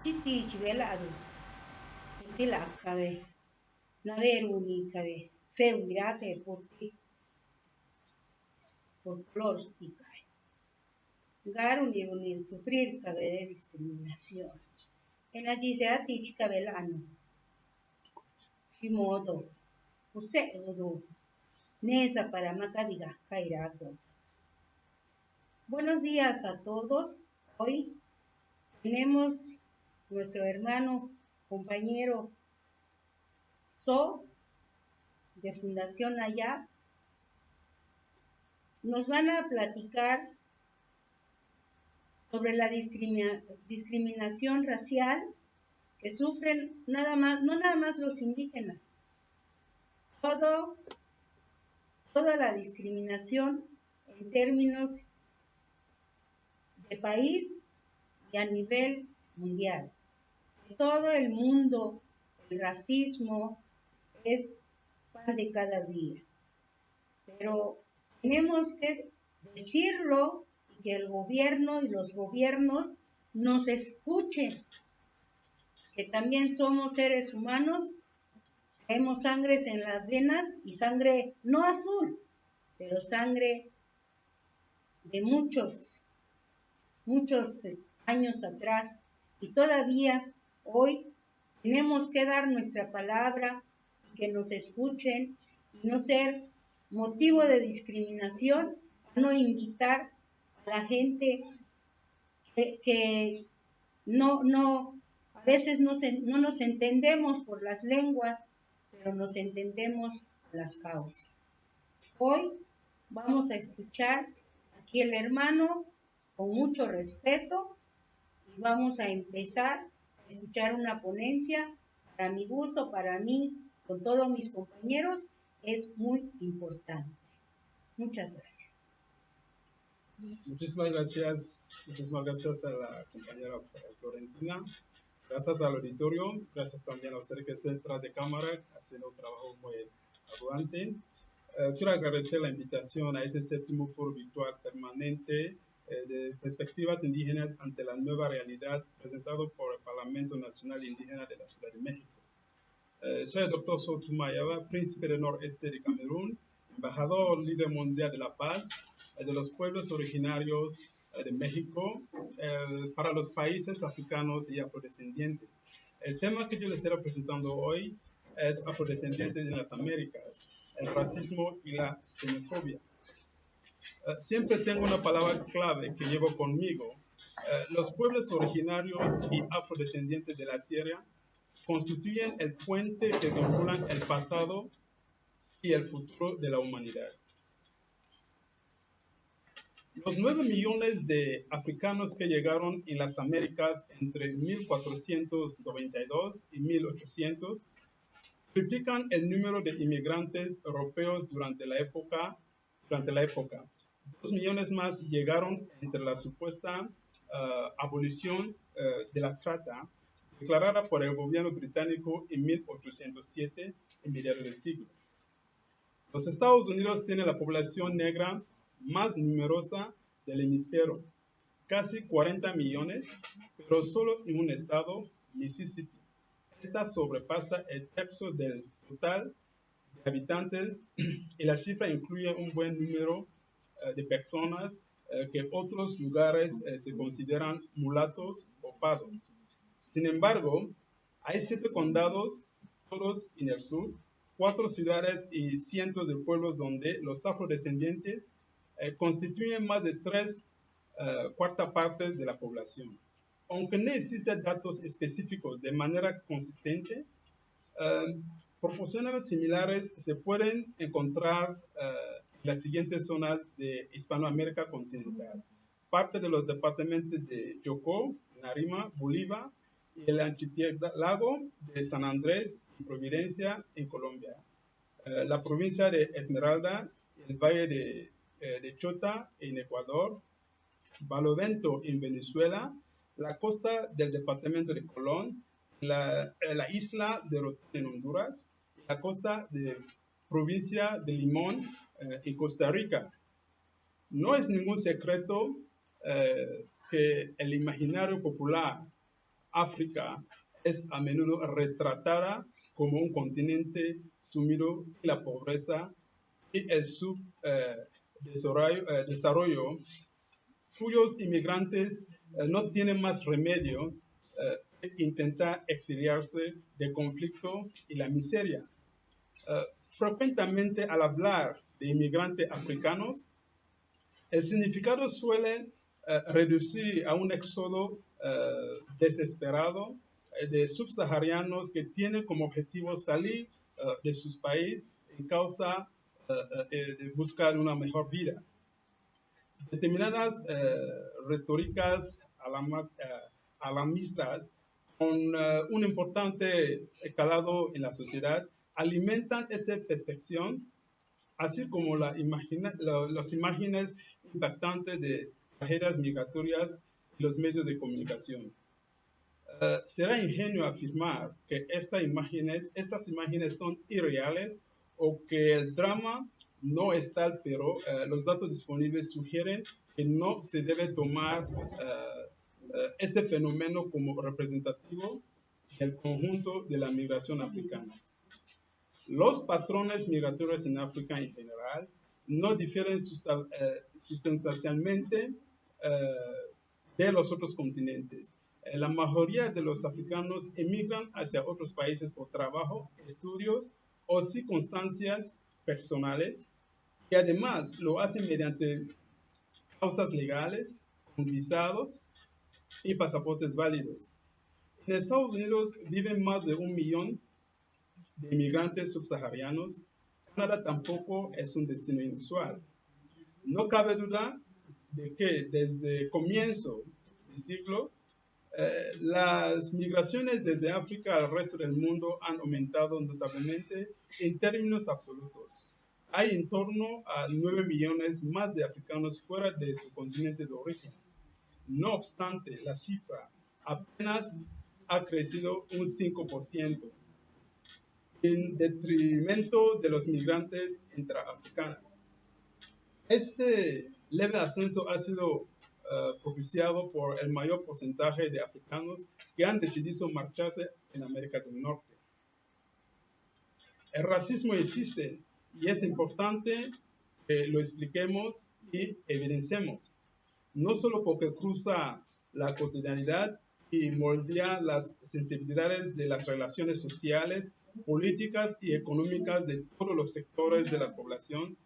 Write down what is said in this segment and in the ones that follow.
Titi chivela adu, tila kabe, naveruni kabe, feuira que por color stica. Garuni runi sufrir cabe de discriminación. En la gisati chicabelano, modo, udo, nesa para macadiga caira cosa. Buenos días a todos. Hoy tenemos nuestro hermano, compañero So, de Fundación Ayab. Nos van a platicar sobre la discriminación racial que sufren no nada más los indígenas, toda la discriminación en términos de país y a nivel mundial. En todo el mundo el racismo es pan de cada día, pero tenemos que decirlo y que el gobierno y los gobiernos nos escuchen, que también somos seres humanos, tenemos sangres en las venas y sangre no azul, pero sangre de muchos años atrás, y todavía hoy tenemos que dar nuestra palabra y que nos escuchen y no ser motivo de discriminación, no invitar a la gente que a veces no nos entendemos por las lenguas, pero nos entendemos por las causas. Hoy vamos a escuchar aquí el hermano con mucho respeto y vamos a empezar a escuchar una ponencia. Para mi gusto, para mí, con todos mis compañeros, es muy importante. Muchas gracias. Muchísimas gracias a la compañera Florentina, gracias al auditorio, gracias también a usted que está detrás de cámara, haciendo un trabajo muy arduante. Quiero agradecer la invitación a este séptimo foro virtual permanente de perspectivas indígenas ante la nueva realidad presentado por el Parlamento Nacional Indígena de la Ciudad de México. Soy el doctor Soto Mayaba, príncipe del noreste de Camerún, embajador líder mundial de la paz de los pueblos originarios de México para los países africanos y afrodescendientes. El tema que yo les estaré presentando hoy es afrodescendientes en las Américas, el racismo y la xenofobia. Siempre tengo una palabra clave que llevo conmigo. Los pueblos originarios y afrodescendientes de la tierra constituyen el puente que vinculan el pasado y el futuro de la humanidad. Los 9 millones de africanos que llegaron en las Américas entre 1492 y 1800 triplican el número de inmigrantes europeos durante la época. 2 millones más llegaron entre la supuesta abolición de la trata declarada por el gobierno británico en 1807, en mediados del siglo. Los Estados Unidos tienen la población negra más numerosa del hemisferio, casi 40 millones, pero solo en un estado, Mississippi. Esta sobrepasa el tercio del total de habitantes y la cifra incluye un buen número de personas que en otros lugares se consideran mulatos o pardos. Sin embargo, hay 7 condados, todos en el sur, 4 ciudades y cientos de pueblos donde los afrodescendientes constituyen más de 3/4 partes de la población. Aunque no existen datos específicos de manera consistente, proporciones similares se pueden encontrar en las siguientes zonas de Hispanoamérica continental. Parte de los departamentos de Chocó, Narima, Bolívar y el archipiélago de San Andrés y Providencia en Colombia. La provincia de Esmeralda, el valle de Chota en Ecuador, Barlovento en Venezuela, la costa del departamento de Colón, la isla de Rotón en Honduras, la costa de provincia de Limón en Costa Rica. No es ningún secreto que el imaginario popular África es a menudo retratada como un continente sumido en la pobreza y el subdesarrollo, cuyos inmigrantes no tienen más remedio que intentar exiliarse del conflicto y la miseria. Frecuentemente al hablar de inmigrantes africanos, el significado suele reducir a un éxodo desesperado de subsaharianos que tienen como objetivo salir de sus países en causa de buscar una mejor vida. Determinadas retóricas alarmistas con un importante calado en la sociedad alimentan esta perspectiva, así como las imágenes impactantes de tragedias migratorias y los medios de comunicación. Será ingenuo afirmar que estas imágenes son irreales o que el drama no es tal, pero los datos disponibles sugieren que no se debe tomar este fenómeno como representativo del conjunto de la migración africana. Los patrones migratorios en África en general no difieren sustancialmente de los otros continentes. La mayoría de los africanos emigran hacia otros países por trabajo, estudios o circunstancias personales y además lo hacen mediante causas legales, con visados y pasaportes válidos. En Estados Unidos viven más de 1 millón de inmigrantes subsaharianos. Canadá tampoco es un destino inusual. No cabe duda de que desde el comienzo del siglo, las migraciones desde África al resto del mundo han aumentado notablemente en términos absolutos. Hay en torno a 9 millones más de africanos fuera de su continente de origen. No obstante, la cifra apenas ha crecido un 5%, en detrimento de los migrantes intraafricanos. Este leve ascenso ha sido propiciado por el mayor porcentaje de africanos que han decidido marcharse en América del Norte. El racismo existe y es importante que lo expliquemos y evidenciemos, no solo porque cruza la cotidianidad y moldea las sensibilidades de las relaciones sociales, políticas y económicas de todos los sectores de la población,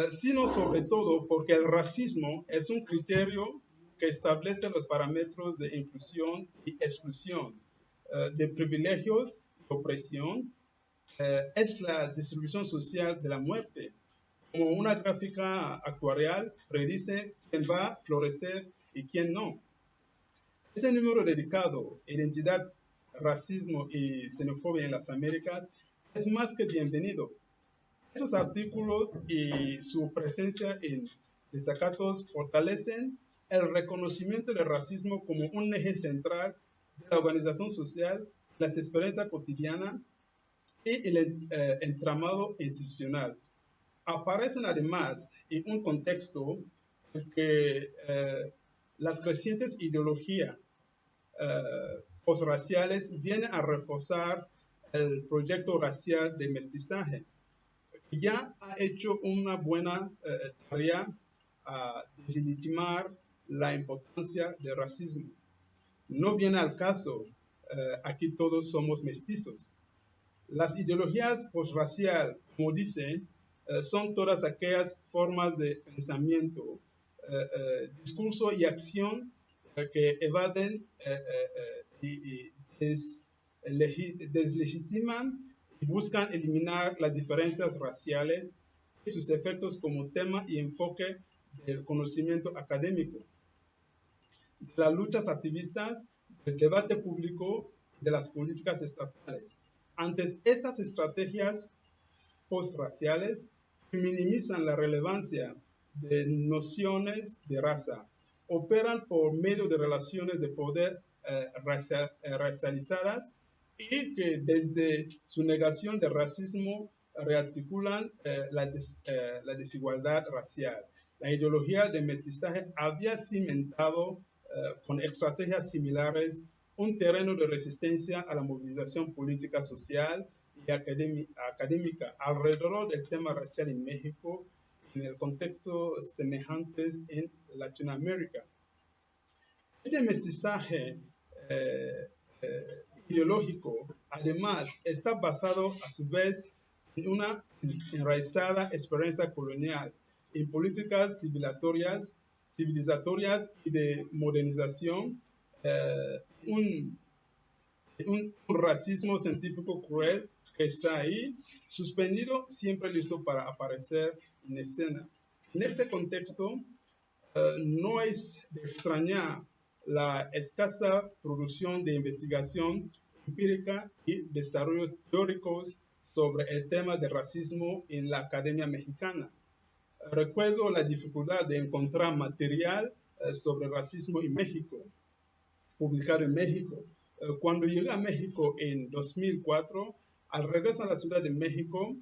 sino sobre todo porque el racismo es un criterio que establece los parámetros de inclusión y exclusión, de privilegios y opresión, es la distribución social de la muerte. Como una gráfica actuarial predice quién va a florecer y quién no. Este número dedicado a identidad, racismo y xenofobia en las Américas es más que bienvenido. Estos artículos y su presencia en desacatos fortalecen el reconocimiento del racismo como un eje central de la organización social, las experiencias cotidianas y el entramado institucional. Aparecen además en un contexto en que las crecientes ideologías posraciales vienen a reforzar el proyecto racial de mestizaje, que ya ha hecho una buena tarea a deslegitimar la importancia del racismo. No viene al caso, aquí todos somos mestizos. Las ideologías posracial, como dice, son todas aquellas formas de pensamiento, discurso y acción que evaden y deslegitiman y buscan eliminar las diferencias raciales y sus efectos como tema y enfoque del conocimiento académico, de las luchas activistas, del debate público y de las políticas estatales. Ante estas estrategias postraciales que minimizan la relevancia de nociones de raza, operan por medio de relaciones de poder racializadas y que desde su negación del racismo rearticulan la desigualdad racial. La ideología de mestizaje había cimentado con estrategias similares un terreno de resistencia a la movilización política, social y académica alrededor del tema racial en México en el contexto semejantes en Latinoamérica. Este mestizaje ideológico, además, está basado a su vez en una enraizada experiencia colonial, en políticas civilizatorias y de modernización, un racismo científico cruel que está ahí, suspendido, siempre listo para aparecer en escena. En este contexto, no es de extrañar la escasa producción de investigación empírica y desarrollos teóricos sobre el tema del racismo en la academia mexicana. Recuerdo la dificultad de encontrar material sobre racismo en México, publicado en México. Cuando llegué a México en 2004, al regreso a la Ciudad de México,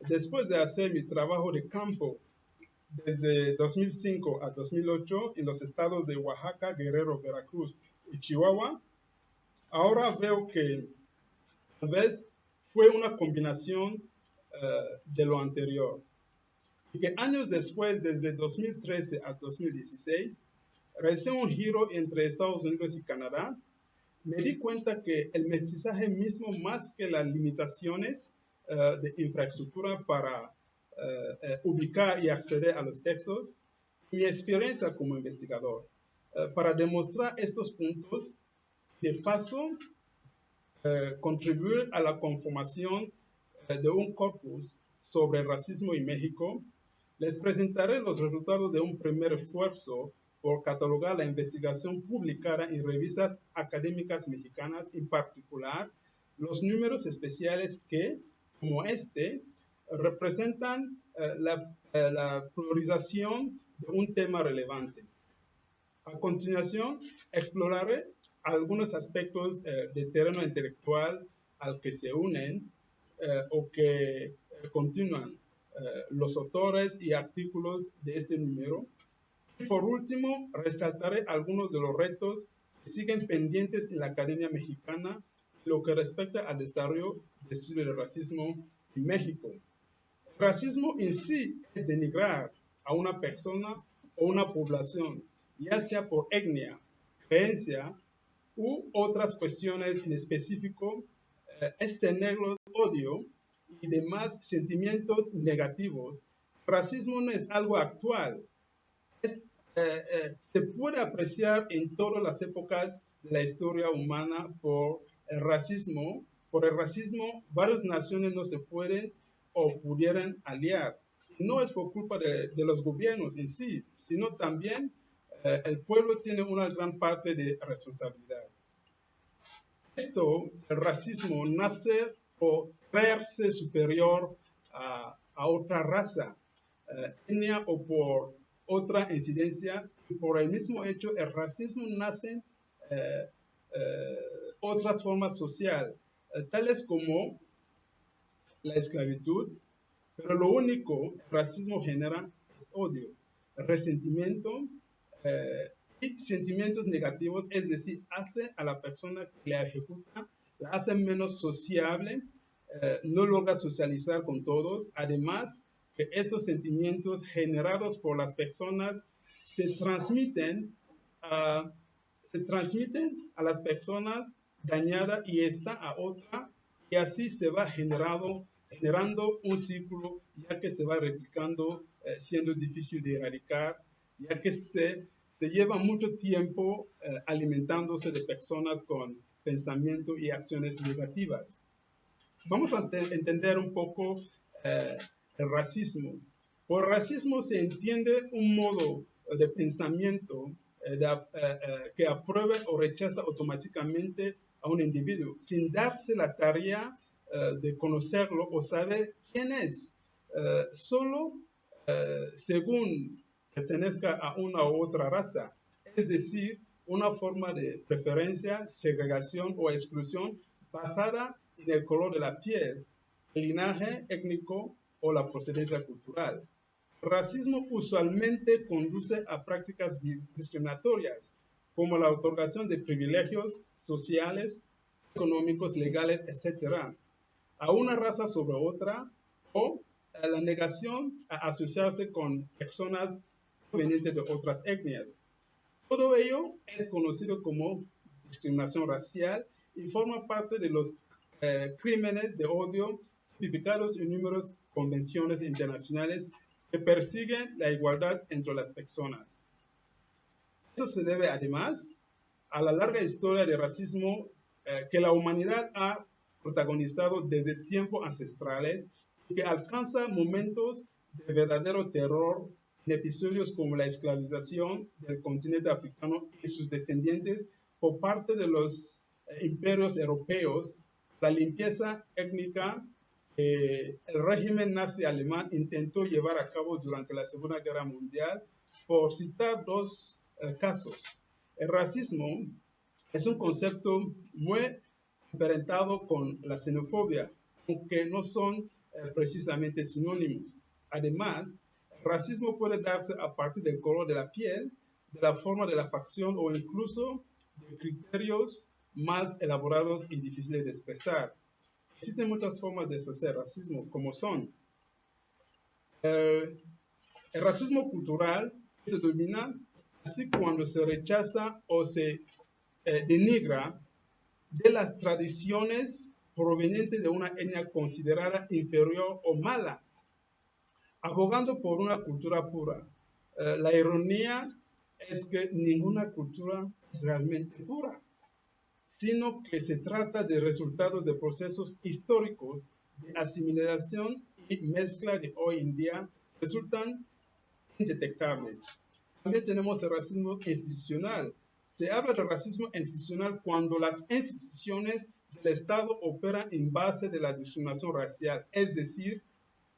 después de hacer mi trabajo de campo desde 2005 a 2008 en los estados de Oaxaca, Guerrero, Veracruz y Chihuahua, ahora veo que tal vez fue una combinación de lo anterior. Y que años después, desde 2013 a 2016, realicé un giro entre Estados Unidos y Canadá. Me di cuenta que el mestizaje mismo, más que las limitaciones de infraestructura para ubicar y acceder a los textos, mi experiencia como investigador, para demostrar estos puntos, de paso, contribuir a la conformación de un corpus sobre el racismo en México, les presentaré los resultados de un primer esfuerzo por catalogar la investigación publicada en revistas académicas mexicanas, en particular los números especiales que, como este, representan la priorización de un tema relevante. A continuación, exploraré algunos aspectos de terreno intelectual al que se unen o que continúan los autores y artículos de este número. Y por último, resaltaré algunos de los retos que siguen pendientes en la Academia Mexicana en lo que respecta al desarrollo de estudios de racismo en México. El racismo en sí es denigrar a una persona o una población, ya sea por etnia, creencia u otras cuestiones en específico, es tenerlo odio y demás sentimientos negativos. El racismo no es algo actual, se puede apreciar en todas las épocas de la historia humana por el racismo. Por el racismo, varias naciones no se pueden o pudieran aliar. No es por culpa de los gobiernos en sí, sino también el pueblo tiene una gran parte de responsabilidad. El racismo nace por creerse superior a otra raza, etnia o por otra incidencia, y por el mismo hecho el racismo nace otras formas sociales, tales como la esclavitud, pero lo único que el racismo genera es odio, resentimiento y sentimientos negativos, es decir, hace a la persona que la ejecuta, la hace menos sociable, no logra socializar con todos, además que estos sentimientos generados por las personas se transmiten a las personas dañadas y esta a otra, y así se va generando un círculo, ya que se va replicando, siendo difícil de erradicar, ya que se lleva mucho tiempo alimentándose de personas con pensamiento y acciones negativas. Vamos a entender un poco el racismo. Por racismo se entiende un modo de pensamiento que apruebe o rechaza automáticamente a un individuo, sin darse la tarea de conocerlo o saber quién es, solo según pertenezca a una u otra raza, es decir, una forma de preferencia, segregación o exclusión basada en el color de la piel, el linaje étnico o la procedencia cultural. El racismo usualmente conduce a prácticas discriminatorias, como la otorgación de privilegios sociales, económicos, legales, etc., a una raza sobre otra, o la negación a asociarse con personas provenientes de otras etnias. Todo ello es conocido como discriminación racial y forma parte de los crímenes de odio tipificados en numerosas convenciones internacionales que persiguen la igualdad entre las personas. Esto se debe además a la larga historia de racismo que la humanidad ha protagonizado desde tiempos ancestrales y que alcanza momentos de verdadero terror en episodios como la esclavización del continente africano y sus descendientes por parte de los imperios europeos, la limpieza étnica que el régimen nazi alemán intentó llevar a cabo durante la Segunda Guerra Mundial, por citar dos casos. El racismo es un concepto muy emparentado con la xenofobia, aunque no son precisamente sinónimos. Además, el racismo puede darse a partir del color de la piel, de la forma de la facción o incluso de criterios más elaborados y difíciles de expresar. Existen muchas formas de expresar racismo, como son el racismo cultural, que se domina así cuando se rechaza o se denigra de las tradiciones provenientes de una etnia considerada inferior o mala, abogando por una cultura pura. La ironía es que ninguna cultura es realmente pura, sino que se trata de resultados de procesos históricos de asimilación y mezcla de hoy en día resultan indetectables. También tenemos el racismo institucional. Se habla de racismo institucional cuando las instituciones del Estado operan en base de la discriminación racial, es decir,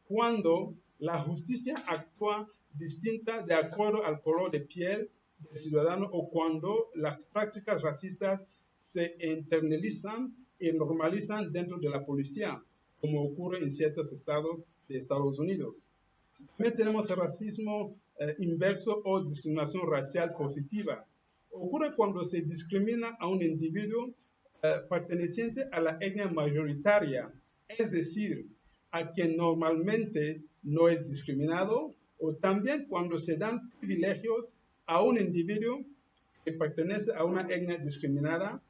cuando la justicia actúa distinta de acuerdo al color de piel del ciudadano o cuando las prácticas racistas se internalizan y normalizan dentro de la policía, como ocurre en ciertos estados de Estados Unidos. También tenemos el racismo inverso o discriminación racial positiva. Ocurre cuando se discrimina a un individuo perteneciente a la etnia mayoritaria, es decir, a quien normalmente no es discriminado, o también cuando se dan privilegios a un individuo que pertenece a una etnia discriminada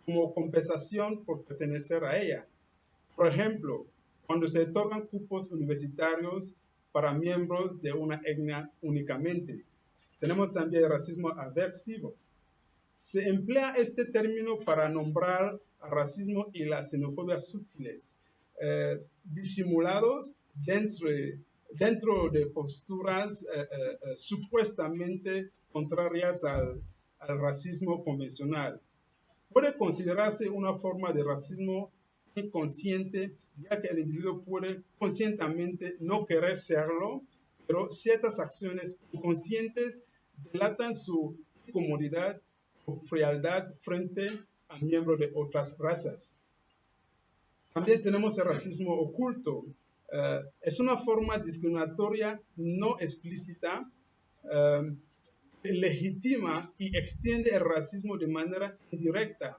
como compensación por pertenecer a ella. Por ejemplo, cuando se otorgan cupos universitarios para miembros de una etnia únicamente. Tenemos también el racismo aversivo. Se emplea este término para nombrar al racismo y la xenofobia sutiles, disimulados dentro de posturas supuestamente contrarias al racismo convencional. Puede considerarse una forma de racismo inconsciente, ya que el individuo puede conscientemente no querer serlo, pero ciertas acciones inconscientes delatan su incomodidad o frialdad frente a miembros de otras razas. También tenemos el racismo oculto. Es una forma discriminatoria no explícita, legitima y extiende el racismo de manera indirecta,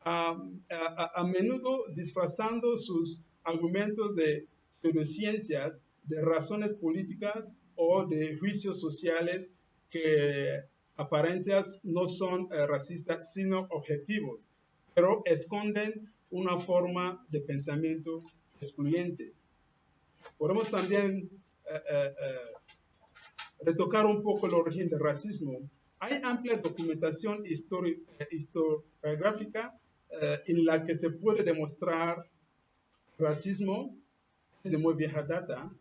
a menudo disfrazando sus argumentos de pseudociencias, de razones políticas o de juicios sociales que apariencias no son racistas, sino objetivos, pero esconden una forma de pensamiento excluyente. Podemos también retocar un poco el origen del racismo. Hay amplia documentación historiográfica en la que se puede demostrar racismo desde muy vieja data,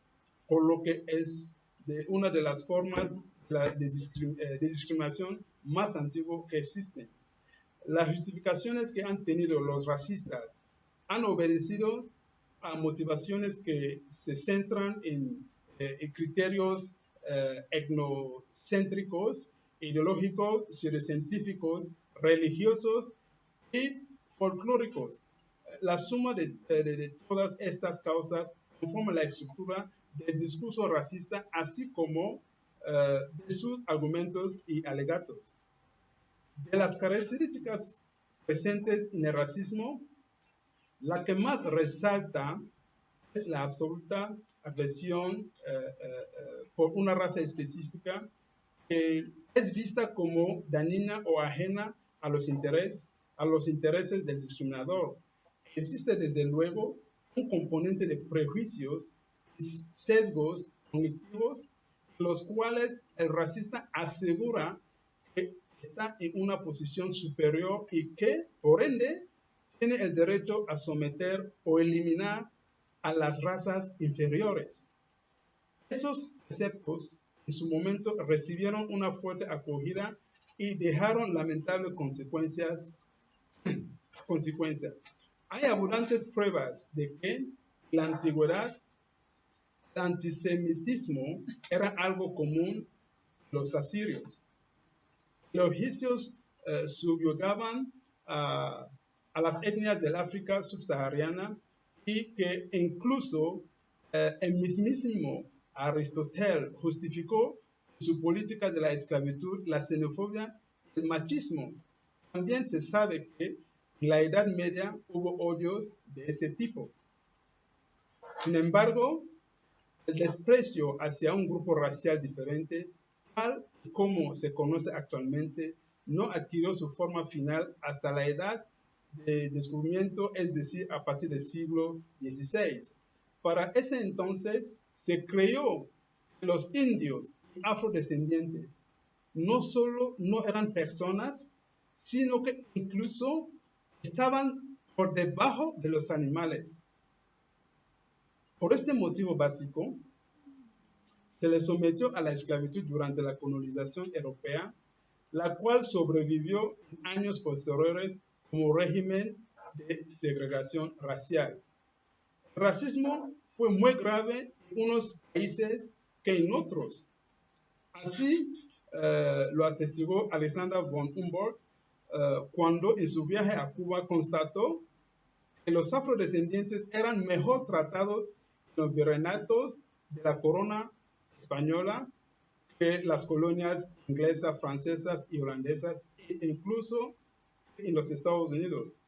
por lo que es una de las formas de discriminación más antiguas que existen. Las justificaciones que han tenido los racistas han obedecido a motivaciones que se centran en criterios etnocéntricos, ideológicos, pseudocientíficos, religiosos y folclóricos. La suma de todas estas causas conforma la estructura del discurso racista, así como de sus argumentos y alegatos. De las características presentes en el racismo, la que más resalta es la absoluta agresión por una raza específica que es vista como dañina o ajena a los intereses del discriminador. Existe desde luego un componente de prejuicios y sesgos cognitivos, los cuales el racista asegura que está en una posición superior y que, por ende, tiene el derecho a someter o eliminar a las razas inferiores. Esos preceptos en su momento recibieron una fuerte acogida y dejaron lamentables consecuencias. Hay abundantes pruebas de que en la antigüedad el antisemitismo era algo común en los asirios. Los egipcios subyugaban a las etnias del África subsahariana y que incluso el mismísimo Aristóteles justificó en su política de la esclavitud la xenofobia y el machismo. También se sabe que en la Edad Media hubo odios de ese tipo. Sin embargo, el desprecio hacia un grupo racial diferente, tal como se conoce actualmente, no adquirió su forma final hasta la edad de descubrimiento, es decir, a partir del siglo XVI. Para ese entonces, se creyó que los indios y afrodescendientes no solo no eran personas, sino que incluso estaban por debajo de los animales. Por este motivo básico, se les sometió a la esclavitud durante la colonización europea, la cual sobrevivió en años posteriores como régimen de segregación racial. El racismo fue muy grave en unos países que en otros. Así lo atestiguó Alexander von Humboldt cuando en su viaje a Cuba constató que los afrodescendientes eran mejor tratados en los virreinatos de la corona española que las colonias inglesas, francesas y holandesas, e incluso en los Estados Unidos.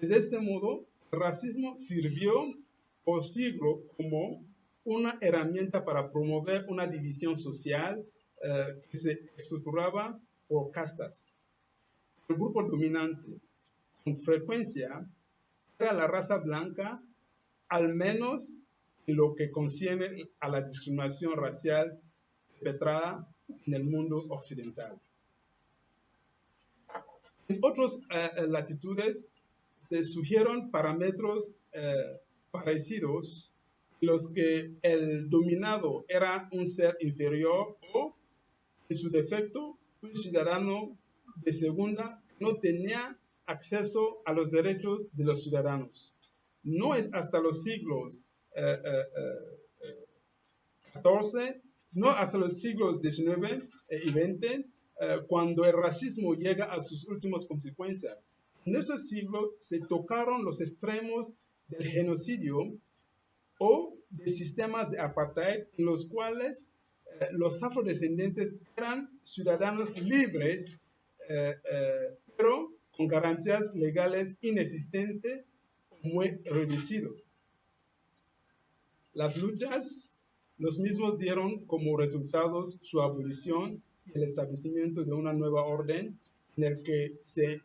Desde este modo, el racismo sirvió por siglos como una herramienta para promover una división social que se estructuraba por castas. El grupo dominante, con frecuencia, era la raza blanca, al menos en lo que concierne a la discriminación racial perpetrada en el mundo occidental. En otras latitudes se surgieron parámetros parecidos, los que el dominado era un ser inferior o, en su defecto, un ciudadano de segunda que no tenía acceso a los derechos de los ciudadanos. No es hasta los siglos XIV, no hasta los siglos XIX y XX, cuando el racismo llega a sus últimas consecuencias. En esos siglos se tocaron los extremos del genocidio o de sistemas de apartheid en los cuales los afrodescendientes eran ciudadanos libres, pero con garantías legales inexistentes o muy reducidos. Las luchas, los mismos dieron como resultados su abolición y el establecimiento de una nueva orden en el que se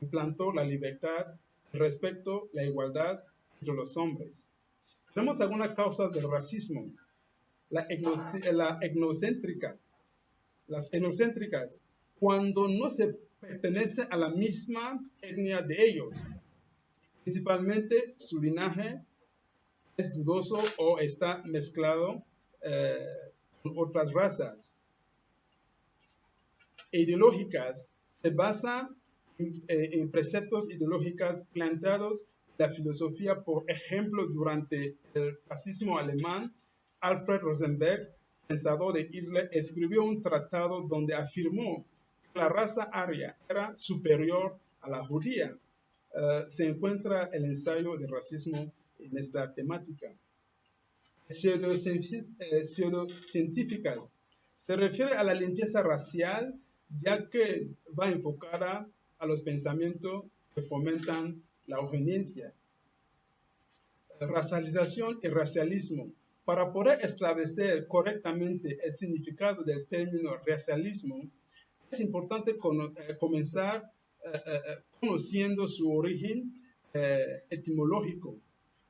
implantó la libertad, el respeto, la igualdad entre los hombres. Tenemos algunas causas del racismo. Las etnocéntricas, cuando no se pertenece a la misma etnia de ellos, principalmente su linaje es dudoso o está mezclado con otras razas. Ideológicas, se basan en preceptos ideológicos planteados en la filosofía. Por ejemplo, durante el fascismo alemán, Alfred Rosenberg, pensador de Hitler, escribió un tratado donde afirmó que la raza aria era superior a la judía. Se encuentra el ensayo de racismo en esta temática. Pseudocientíficas, se refiere a la limpieza racial, ya que va enfocada a los pensamientos que fomentan la eugenesia. Racialización y racialismo. Para poder establecer correctamente el significado del término racialismo, es importante comenzar conociendo su origen etimológico.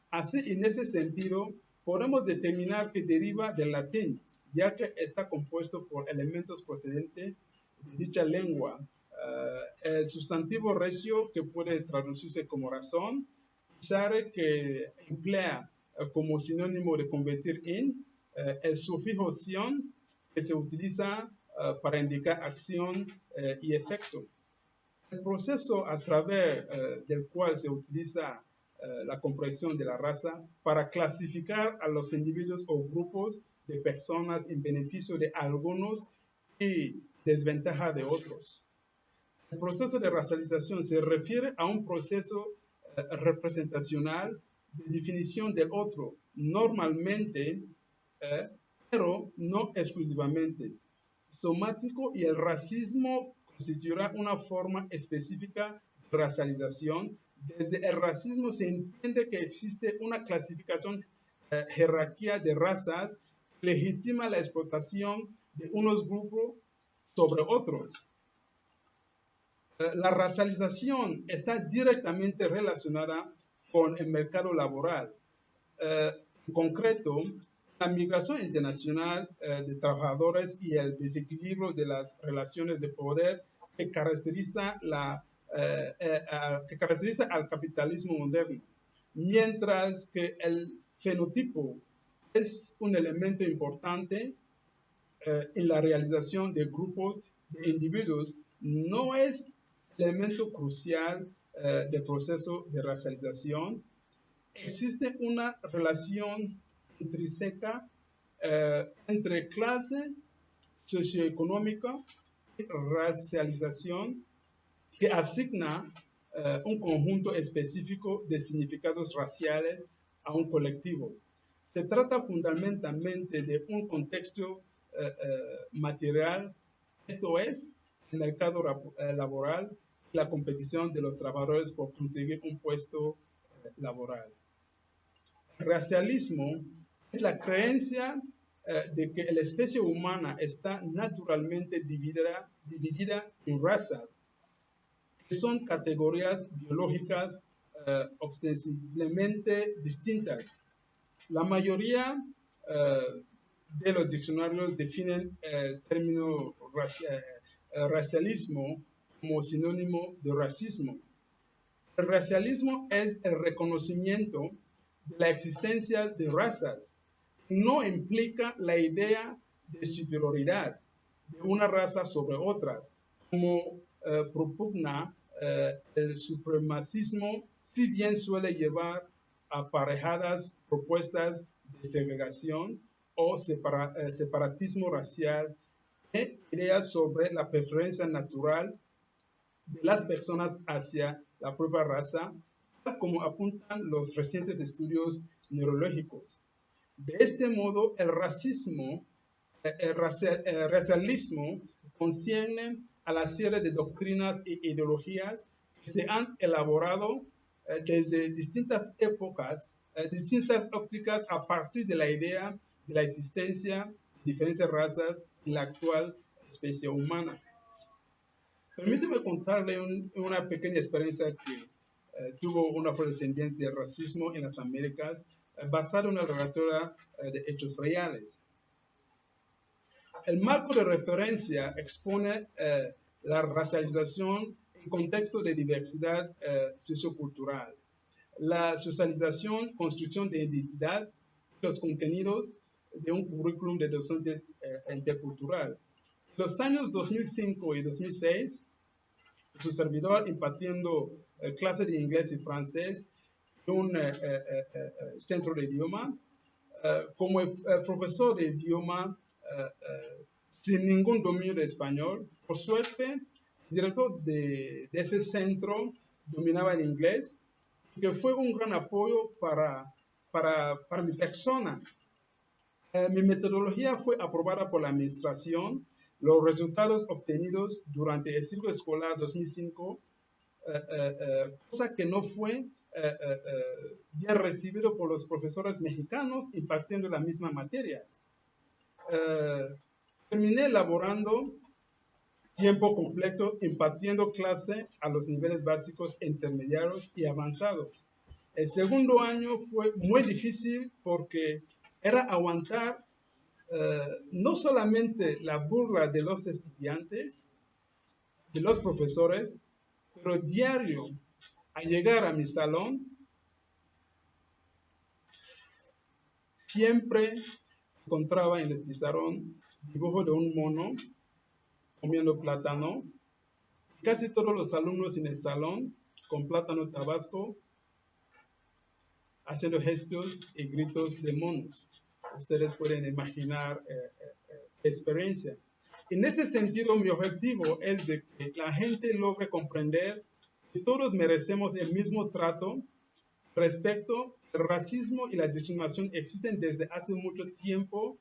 Así, en ese sentido, podemos determinar que deriva del latín, ya que está compuesto por elementos procedentes de dicha lengua. El sustantivo recio, que puede traducirse como razón, share, que emplea como sinónimo de convertir en, el sufijo sion, que se utiliza para indicar acción y efecto. El proceso a través del cual se utiliza la comprensión de la raza para clasificar a los individuos o grupos de personas en beneficio de algunos y desventaja de otros. El proceso de racialización se refiere a un proceso representacional de definición del otro, normalmente, pero no exclusivamente, somático, y el racismo constituirá una forma específica de racialización. Desde el racismo se entiende que existe una clasificación, jerarquía de razas que legitima la explotación de unos grupos sobre otros. La racialización está directamente relacionada con el mercado laboral. En concreto, la migración internacional de trabajadores y el desequilibrio de las relaciones de poder que caracteriza al capitalismo moderno, mientras que el fenotipo es un elemento importante en la realización de grupos de individuos, no es elemento crucial del proceso de racialización. Existe una relación intrínseca entre clase socioeconómica y racialización que asigna un conjunto específico de significados raciales a un colectivo. Se trata fundamentalmente de un contexto material, esto es, el mercado laboral, la competición de los trabajadores por conseguir un puesto laboral. El racialismo es la creencia de que la especie humana está naturalmente dividida en razas, que son categorías biológicas ostensiblemente distintas. La mayoría de los diccionarios definen el término racialismo como sinónimo de racismo. El racialismo es el reconocimiento de la existencia de razas. No implica la idea de superioridad de una raza sobre otras, como propugna el supremacismo, si bien suele llevar aparejadas propuestas de segregación o separatismo racial e ideas sobre la preferencia natural de las personas hacia la propia raza, como apuntan los recientes estudios neurológicos. De este modo, el racialismo concierne a la serie de doctrinas e ideologías que se han elaborado desde distintas épocas, distintas ópticas, a partir de la idea de la existencia de diferentes razas en la actual especie humana. Permíteme contarle una pequeña experiencia que tuvo un afrodescendiente del racismo en las Américas, basada en una relatora de hechos reales. El marco de referencia expone la racialización en contexto de diversidad sociocultural, la socialización, construcción de identidad, los contenidos de un currículum de docente intercultural. En los años 2005 y 2006, su servidor impartiendo clases de inglés y francés en un centro de idioma, como profesor de idioma sin ningún dominio de español. Por suerte, el director de ese centro dominaba el inglés, que fue un gran apoyo para mi persona. Mi metodología fue aprobada por la administración. Los resultados obtenidos durante el ciclo escolar 2005 cosa que no fue bien recibido por los profesores mexicanos impartiendo las mismas materias. Terminé elaborando tiempo completo impartiendo clase a los niveles básicos, intermediarios y avanzados. El segundo año fue muy difícil porque era aguantar no solamente la burla de los estudiantes, de los profesores, pero diario, al llegar a mi salón, siempre encontraba en el pizarrón dibujo de un mono comiendo plátano. Casi todos los alumnos en el salón con plátano tabasco haciendo gestos y gritos de monos. Ustedes pueden imaginar experiencia. En este sentido, mi objetivo es de que la gente logre comprender que todos merecemos el mismo trato respecto al racismo y la discriminación existen desde hace mucho tiempo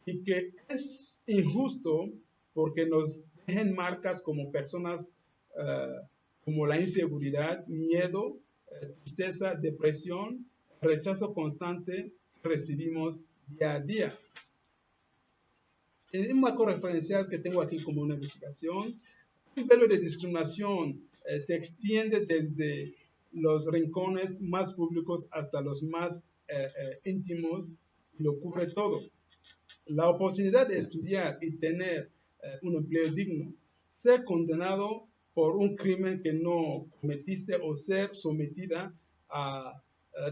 y que es injusto porque nos dejen marcas como personas como la inseguridad, miedo, tristeza, depresión, rechazo constante que recibimos día a día. En un marco referencial que tengo aquí como una investigación, un velo de discriminación se extiende desde los rincones más públicos hasta los más íntimos y lo cubre todo. La oportunidad de estudiar y tener un empleo digno, ser condenado por un crimen que no cometiste o ser sometida a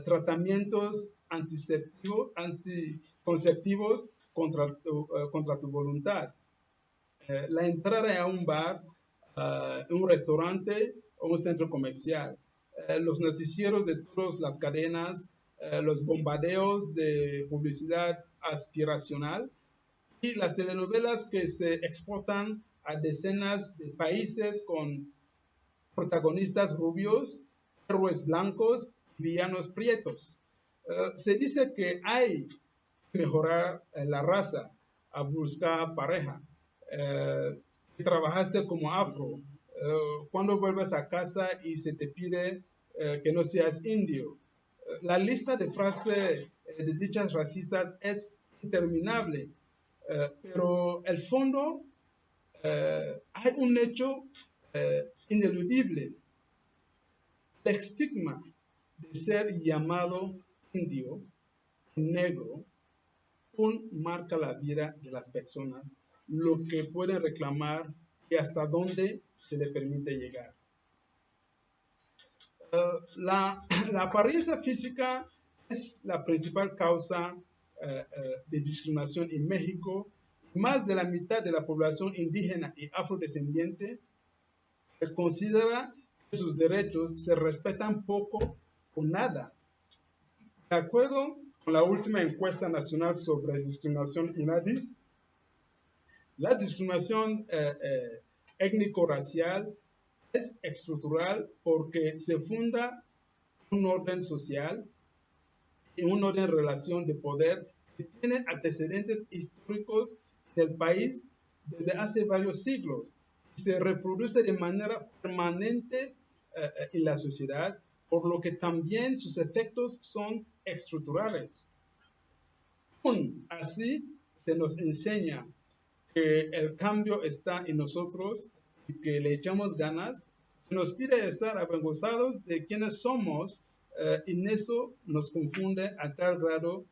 tratamientos anticonceptivos contra tu voluntad. La entrada a un bar, un restaurante o un centro comercial. Los noticieros de todas las cadenas, los bombardeos de publicidad aspiracional y las telenovelas que se exportan a decenas de países con protagonistas rubios, héroes blancos y villanos prietos. Se dice que hay que mejorar la raza a buscar pareja. Trabajaste como afro. Cuando vuelves a casa y se te pide que no seas indio. La lista de frases de dichas racistas es interminable, pero el fondo hay un hecho ineludible. El estigma de ser llamado indio, negro, marca la vida de las personas, lo que pueden reclamar y hasta dónde se le permite llegar. La apariencia física es la principal causa de discriminación en México. Más de la mitad de la población indígena y afrodescendiente considera que sus derechos se respetan poco o nada. De acuerdo con la última encuesta nacional sobre discriminación INADIS, la discriminación étnico-racial es estructural porque se funda un orden social y un orden de relación de poder que tiene antecedentes históricos del país desde hace varios siglos y se reproduce de manera permanente en la sociedad, por lo que también sus efectos son estructurales. Aún así, se nos enseña que el cambio está en nosotros y que le echamos ganas, nos pide estar avergonzados de quienes somos y en eso nos confunde a tal grado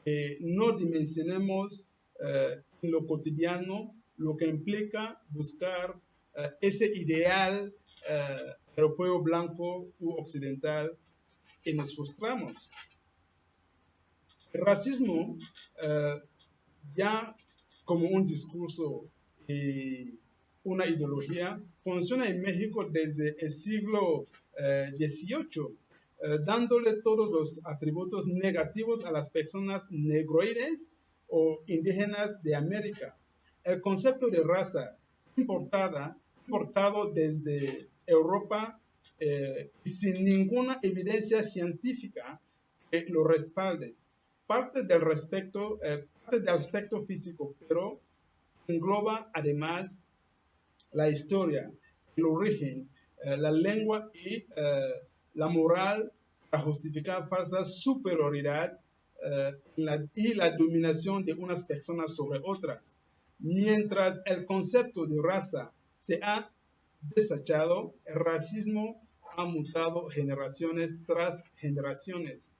que no dimensionemos en lo cotidiano lo que implica buscar ese ideal europeo blanco u occidental y nos frustramos. El racismo ya como un discurso y una ideología, funciona en México desde el siglo XVIII, dándole todos los atributos negativos a las personas negroides o indígenas de América. El concepto de raza importado desde Europa y sin ninguna evidencia científica que lo respalde. Parte del aspecto físico, pero engloba además la historia, el origen, la lengua y la moral para justificar falsa superioridad y la dominación de unas personas sobre otras. Mientras el concepto de raza se ha desechado, el racismo ha mutado generaciones tras generaciones.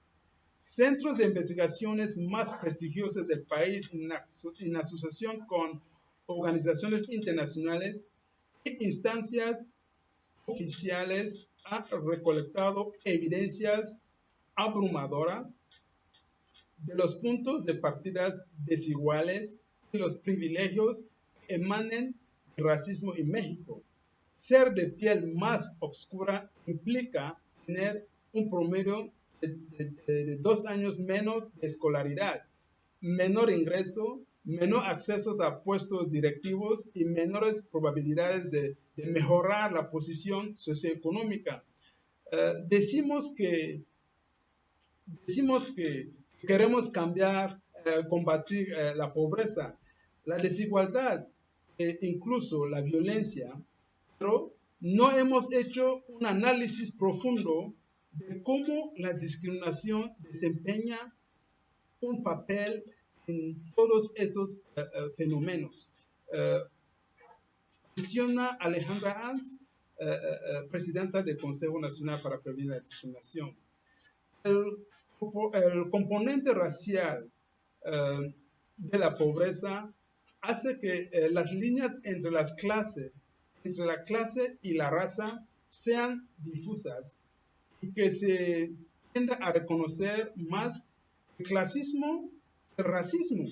Centros de investigaciones más prestigiosos del país en asociación con organizaciones internacionales e instancias oficiales han recolectado evidencias abrumadoras de los puntos de partida desiguales y los privilegios que emanan del racismo en México. Ser de piel más oscura implica tener un promedio de 2 años menos de escolaridad, menor ingreso, menor acceso a puestos directivos y menores probabilidades de mejorar la posición socioeconómica. Decimos que queremos cambiar, combatir la pobreza, la desigualdad e incluso la violencia, pero no hemos hecho un análisis profundo de cómo la discriminación desempeña un papel en todos estos fenómenos. Cuestiona Alejandra Hans, presidenta del Consejo Nacional para Prevenir la Discriminación. El componente racial de la pobreza hace que las líneas entre la clase y la raza sean difusas y que se tienda a reconocer más el clasismo que el racismo.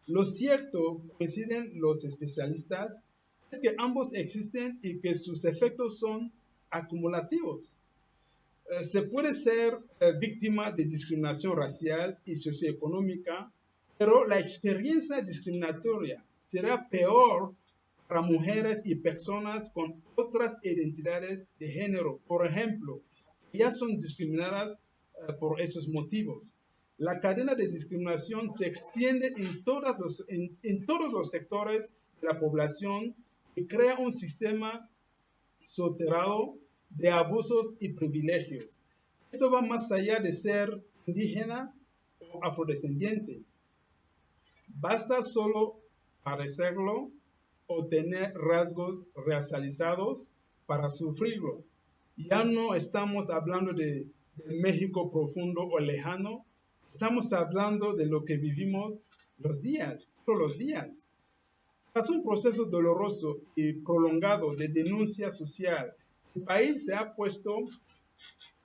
Lo cierto, coinciden los especialistas, es que ambos existen y que sus efectos son acumulativos. Se puede ser víctima de discriminación racial y socioeconómica, pero la experiencia discriminatoria será peor para mujeres y personas con otras identidades de género, por ejemplo, que ya son discriminadas por esos motivos. La cadena de discriminación se extiende en todos los sectores de la población y crea un sistema soterrado de abusos y privilegios. Esto va más allá de ser indígena o afrodescendiente. Basta solo parecerlo o tener rasgos racializados para sufrirlo. Ya no estamos hablando de México profundo o lejano, estamos hablando de lo que vivimos todos los días. Tras un proceso doloroso y prolongado de denuncia social, el país se ha puesto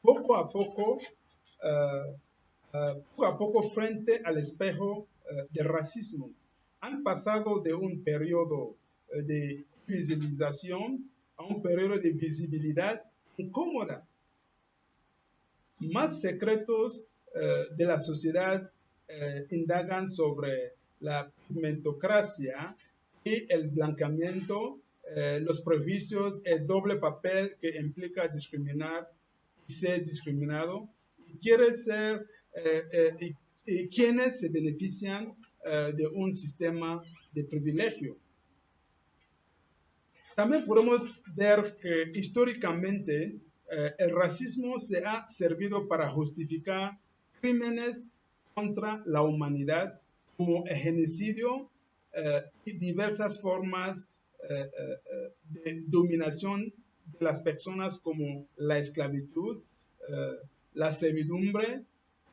poco a poco frente al espejo del racismo. Han pasado de un periodo de visibilización a un periodo de visibilidad incómoda. Más secretos de la sociedad indagan sobre la pigmentocracia y el blanqueamiento, los prejuicios, el doble papel que implica discriminar y ser discriminado, y quienes se benefician de un sistema de privilegio. También podemos ver que históricamente el racismo se ha servido para justificar crímenes contra la humanidad como el genocidio y diversas formas de dominación de las personas como la esclavitud, la servidumbre,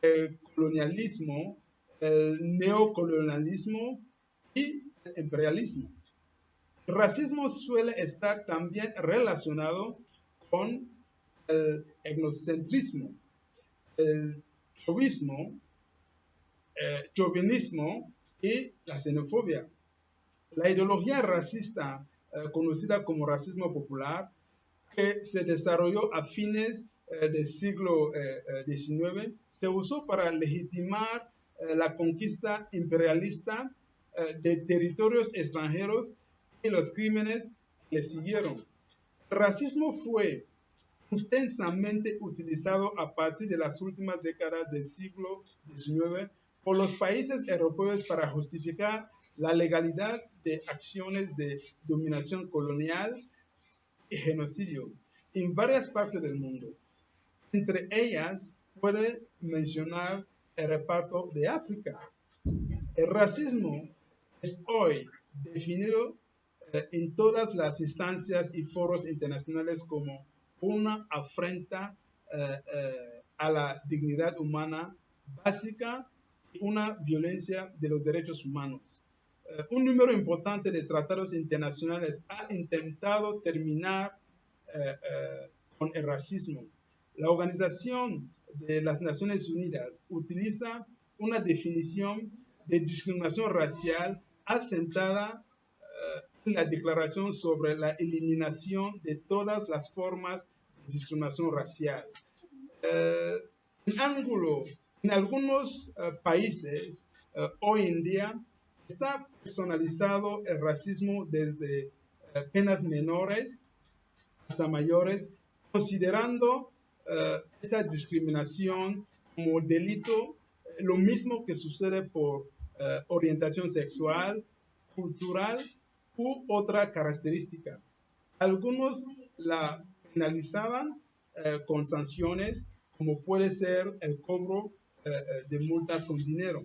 el colonialismo, el neocolonialismo y el imperialismo. El racismo suele estar también relacionado con el etnocentrismo, el chauvinismo y la xenofobia. La ideología racista, conocida como racismo popular, que se desarrolló a fines del siglo XIX, se usó para legitimar la conquista imperialista de territorios extranjeros y los crímenes que le siguieron. El racismo fue intensamente utilizado a partir de las últimas décadas del siglo XIX por los países europeos para justificar la legalidad de acciones de dominación colonial y genocidio en varias partes del mundo. Entre ellas puede mencionar el reparto de África. El racismo es hoy definido en todas las instancias y foros internacionales como una afrenta a la dignidad humana básica y una violencia de los derechos humanos. Un número importante de tratados internacionales ha intentado terminar con el racismo. La Organización de las Naciones Unidas utiliza una definición de discriminación racial asentada en la Declaración sobre la eliminación de todas las formas de discriminación racial. En algunos países, hoy en día, está personalizado el racismo desde penas menores hasta mayores, considerando esta discriminación como delito, lo mismo que sucede por orientación sexual, cultural u otra característica. Algunos la penalizaban con sanciones, como puede ser el cobro de multas con dinero.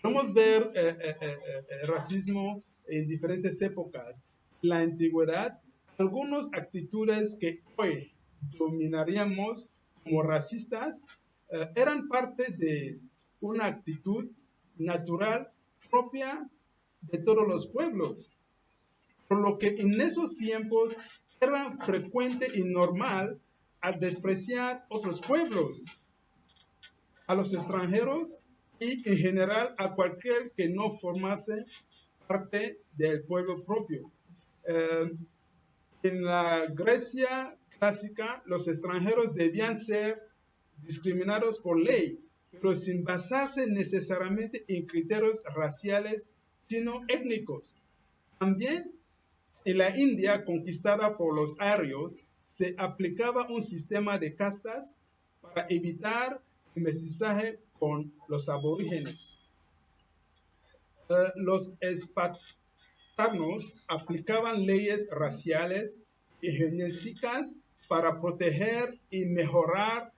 Podemos ver el racismo en diferentes épocas. En la antigüedad, algunas actitudes que hoy dominaríamos como racistas eran parte de una actitud natural propia de todos los pueblos, por lo que en esos tiempos era frecuente y normal al despreciar otros pueblos, a los extranjeros y en general a cualquier que no formase parte del pueblo propio. En la Grecia clásica, los extranjeros debían ser discriminados por ley, pero sin basarse necesariamente en criterios raciales, sino étnicos. También en la India conquistada por los arios, se aplicaba un sistema de castas para evitar el mestizaje con los aborígenes. Los espartanos aplicaban leyes raciales y genéticas para proteger y mejorar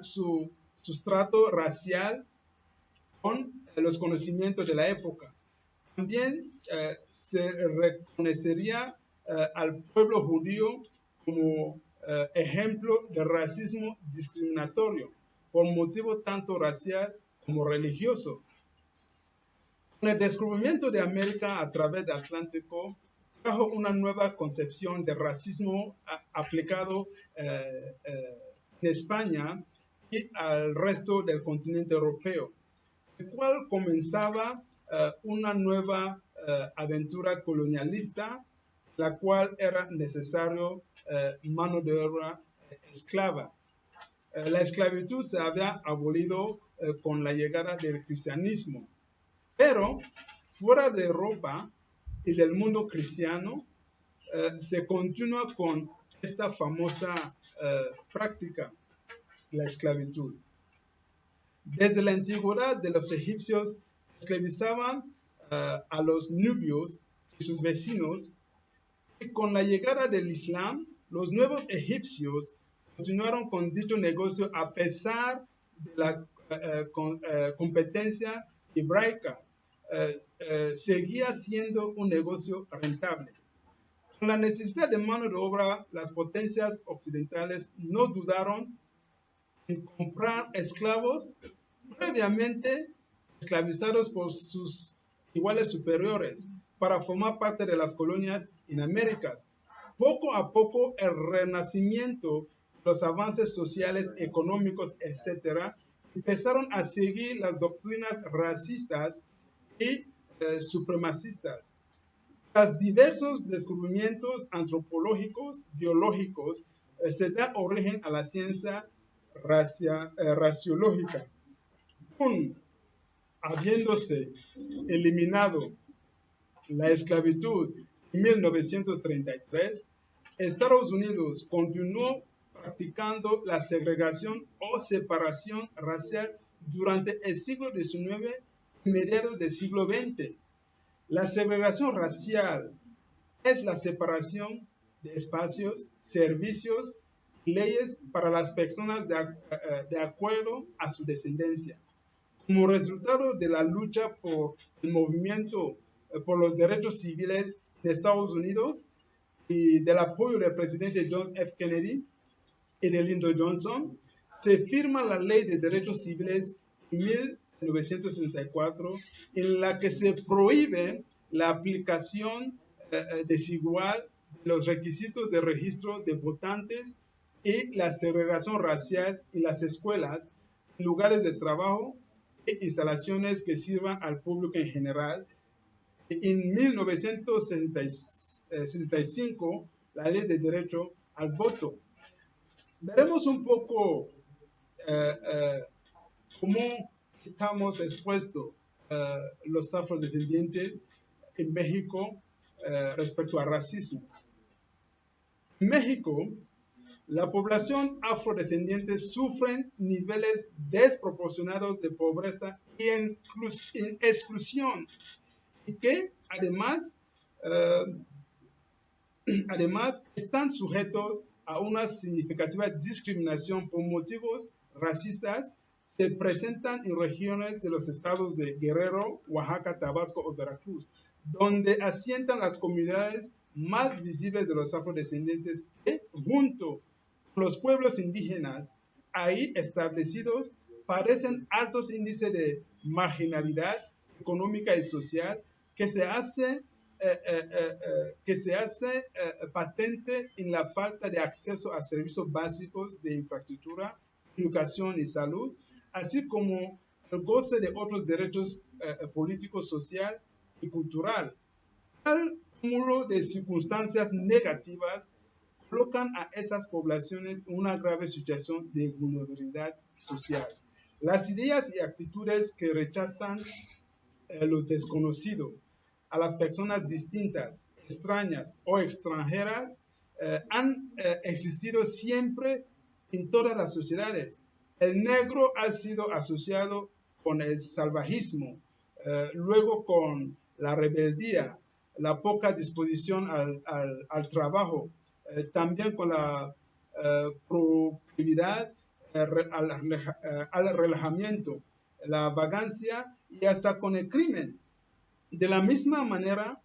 su sustrato racial con los conocimientos de la época. También se reconocería al pueblo judío como ejemplo de racismo discriminatorio por motivo tanto racial como religioso. Con el descubrimiento de América a través del Atlántico, trajo una nueva concepción de racismo aplicado en España y al resto del continente europeo, el cual comenzaba una nueva aventura colonialista, la cual era necesario mano de obra esclava. La esclavitud se había abolido con la llegada del cristianismo, pero fuera de Europa y del mundo cristiano se continúa con esta famosa práctica, la esclavitud. Desde la antigüedad de los egipcios esclavizaban a los nubios y sus vecinos, y con la llegada del Islam, los nuevos egipcios continuaron con dicho negocio a pesar de la competencia hebraica. Seguía siendo un negocio rentable. Con la necesidad de mano de obra, las potencias occidentales no dudaron en comprar esclavos previamente esclavizados por sus iguales superiores para formar parte de las colonias en Américas. Poco a poco, el renacimiento, los avances sociales, económicos, etc., empezaron a seguir las doctrinas racistas y supremacistas. Tras diversos descubrimientos antropológicos, biológicos, se da origen a la ciencia raciológica. Habiéndose eliminado la esclavitud en 1933, Estados Unidos continuó practicando la segregación o separación racial durante el siglo XIX y mediados del siglo XX. La segregación racial es la separación de espacios, servicios y leyes para las personas de acuerdo a su descendencia. Como resultado de la lucha por el movimiento por los derechos civiles en Estados Unidos y del apoyo del presidente John F. Kennedy y de Lyndon Johnson, se firma la Ley de Derechos Civiles en 1964, en la que se prohíbe la aplicación desigual de los requisitos de registro de votantes y la segregación racial en las escuelas, en lugares de trabajo e instalaciones que sirvan al público en general. En 1965, la Ley de Derecho al Voto. Veremos un poco cómo estamos expuestos los afrodescendientes en México respecto al racismo. En México, la población afrodescendiente sufre niveles desproporcionados de pobreza y exclusión, y que además están sujetos a una significativa discriminación por motivos racistas que presentan en regiones de los estados de Guerrero, Oaxaca, Tabasco o Veracruz, donde asientan las comunidades más visibles de los afrodescendientes que, junto con los pueblos indígenas ahí establecidos, padecen altos índices de marginalidad económica y social que se hace patente en la falta de acceso a servicios básicos de infraestructura, educación y salud, así como el goce de otros derechos políticos, social y cultural. Tal cúmulo de circunstancias negativas colocan a esas poblaciones en una grave situación de vulnerabilidad social. Las ideas y actitudes que rechazan lo desconocido, a las personas distintas, extrañas o extranjeras, han existido siempre en todas las sociedades. El negro ha sido asociado con el salvajismo, luego con la rebeldía, la poca disposición al trabajo, también con la proclividad al relajamiento, la vagancia y hasta con el crimen. De la misma manera,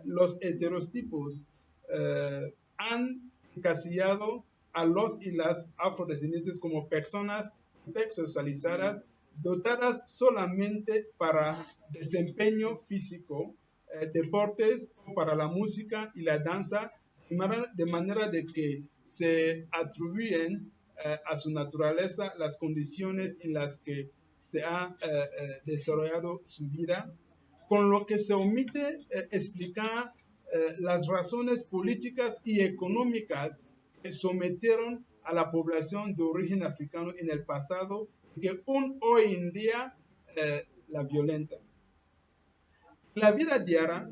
los heterotipos han encasillado a los y las afrodescendientes como personas hipersexualizadas, dotadas solamente para desempeño físico, deportes o para la música y la danza, de manera de que se atribuyen a su naturaleza las condiciones en las que se ha desarrollado su vida, con lo que se omite explicar las razones políticas y económicas que sometieron a la población de origen africano en el pasado y que aún hoy en día la violentan. En la vida diaria,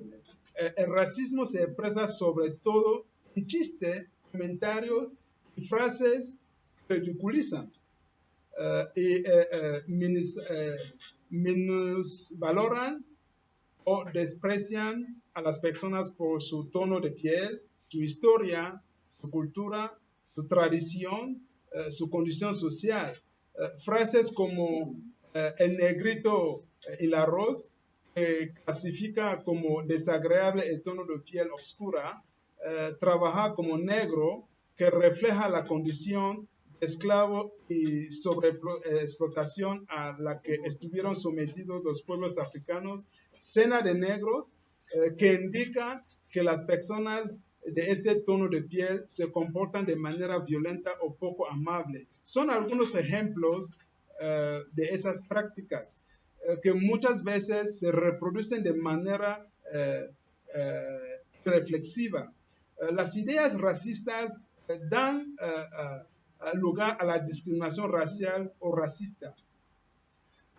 el racismo se expresa sobre todo en chistes, comentarios y frases que ridiculizan y minusvaloran o desprecian a las personas por su tono de piel, su historia, su cultura, su tradición, su condición social. Frases como el negrito y el arroz, que clasifica como desagradable el tono de piel oscura, trabajar como negro, que refleja la condición de esclavo y sobreexplotación a la que estuvieron sometidos los pueblos africanos, cena de negros, que indica que las personas de este tono de piel se comportan de manera violenta o poco amable. Son algunos ejemplos de esas prácticas que muchas veces se reproducen de manera reflexiva. Las ideas racistas dan lugar a la discriminación racial o racista.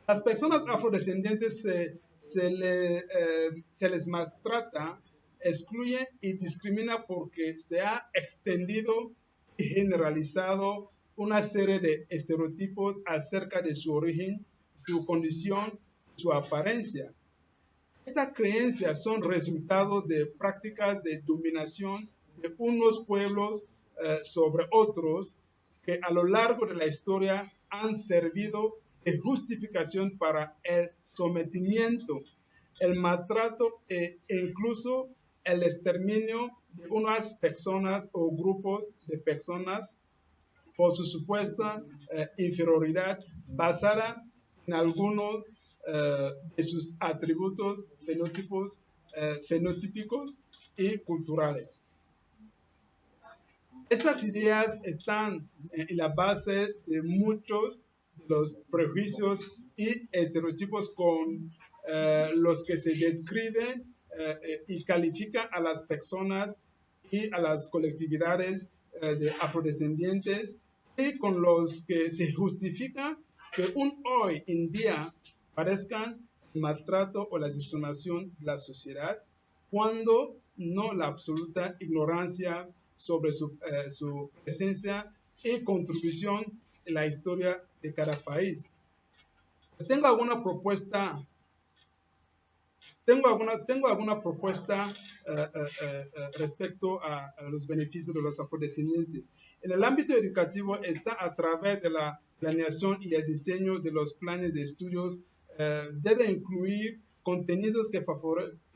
Las personas afrodescendientes se les maltrata, excluye y discrimina porque se ha extendido y generalizado una serie de estereotipos acerca de su origen, su condición, su apariencia. Estas creencias son resultado de prácticas de dominación de unos pueblos sobre otros que a lo largo de la historia han servido de justificación para el sometimiento, el maltrato e incluso el exterminio de unas personas o grupos de personas por su supuesta inferioridad basada en algunos de sus atributos fenotípicos y culturales. Estas ideas están en la base de muchos de los prejuicios y estereotipos con los que se describe y califica a las personas y a las colectividades de afrodescendientes y con los que se justifica que hoy en día parezcan el maltrato o la discriminación de la sociedad, cuando no la absoluta ignorancia sobre su presencia y contribución en la historia de cada país. Tengo alguna propuesta respecto a los beneficios de los afrodescendientes. En el ámbito educativo está a través de la planeación y el diseño de los planes de estudios, debe incluir contenidos que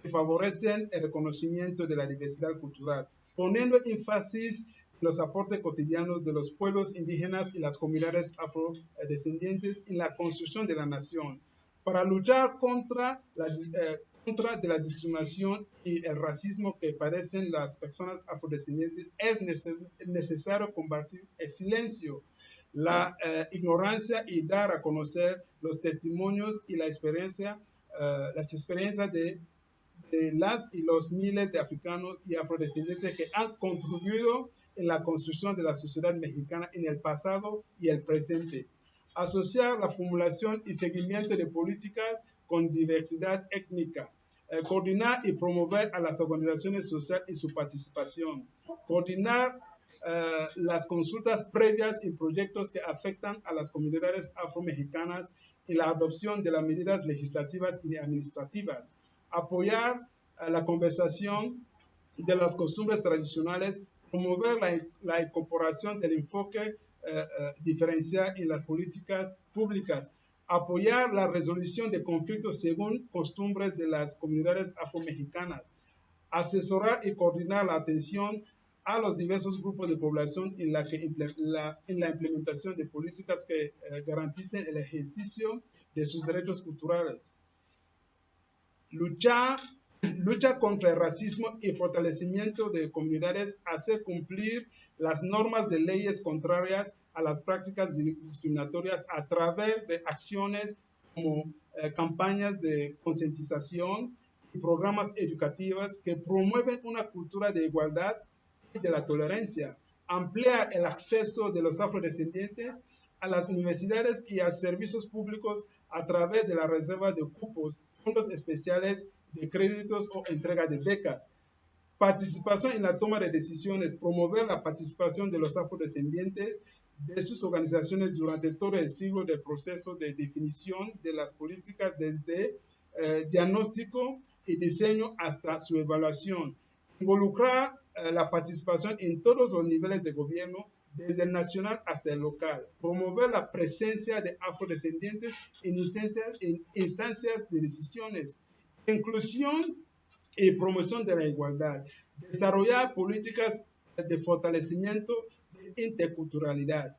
favorecen el reconocimiento de la diversidad cultural, poniendo énfasis en los aportes cotidianos de los pueblos indígenas y las comunidades afrodescendientes en la construcción de la nación. Para luchar contra la discriminación y el racismo que padecen las personas afrodescendientes, es necesario combatir el silencio, la ignorancia y dar a conocer los testimonios y las experiencias de las y los miles de africanos y afrodescendientes que han contribuido en la construcción de la sociedad mexicana en el pasado y el presente. Asociar la formulación y seguimiento de políticas con diversidad étnica, coordinar y promover a las organizaciones sociales y su participación, coordinar las consultas previas en proyectos que afectan a las comunidades afromexicanas y la adopción de las medidas legislativas y administrativas, apoyar la conservación de las costumbres tradicionales, promover la incorporación del enfoque diferencial en las políticas públicas, apoyar la resolución de conflictos según costumbres de las comunidades afromexicanas, asesorar y coordinar la atención a los diversos grupos de población en la implementación de políticas que garanticen el ejercicio de sus derechos culturales. Lucha contra el racismo y fortalecimiento de comunidades, hacer cumplir las normas de leyes contrarias a las prácticas discriminatorias a través de acciones como campañas de concientización y programas educativos que promueven una cultura de igualdad y de la tolerancia, ampliar el acceso de los afrodescendientes a las universidades y a servicios públicos a través de la reserva de cupos, fondos especiales de créditos o entrega de becas, participación en la toma de decisiones, promover la participación de los afrodescendientes de sus organizaciones durante todo el ciclo del proceso de definición de las políticas desde diagnóstico y diseño hasta su evaluación, involucrar la participación en todos los niveles de gobierno, desde el nacional hasta el local, promover la presencia de afrodescendientes en instancias de decisiones, inclusión y promoción de la igualdad, desarrollar políticas de fortalecimiento de interculturalidad,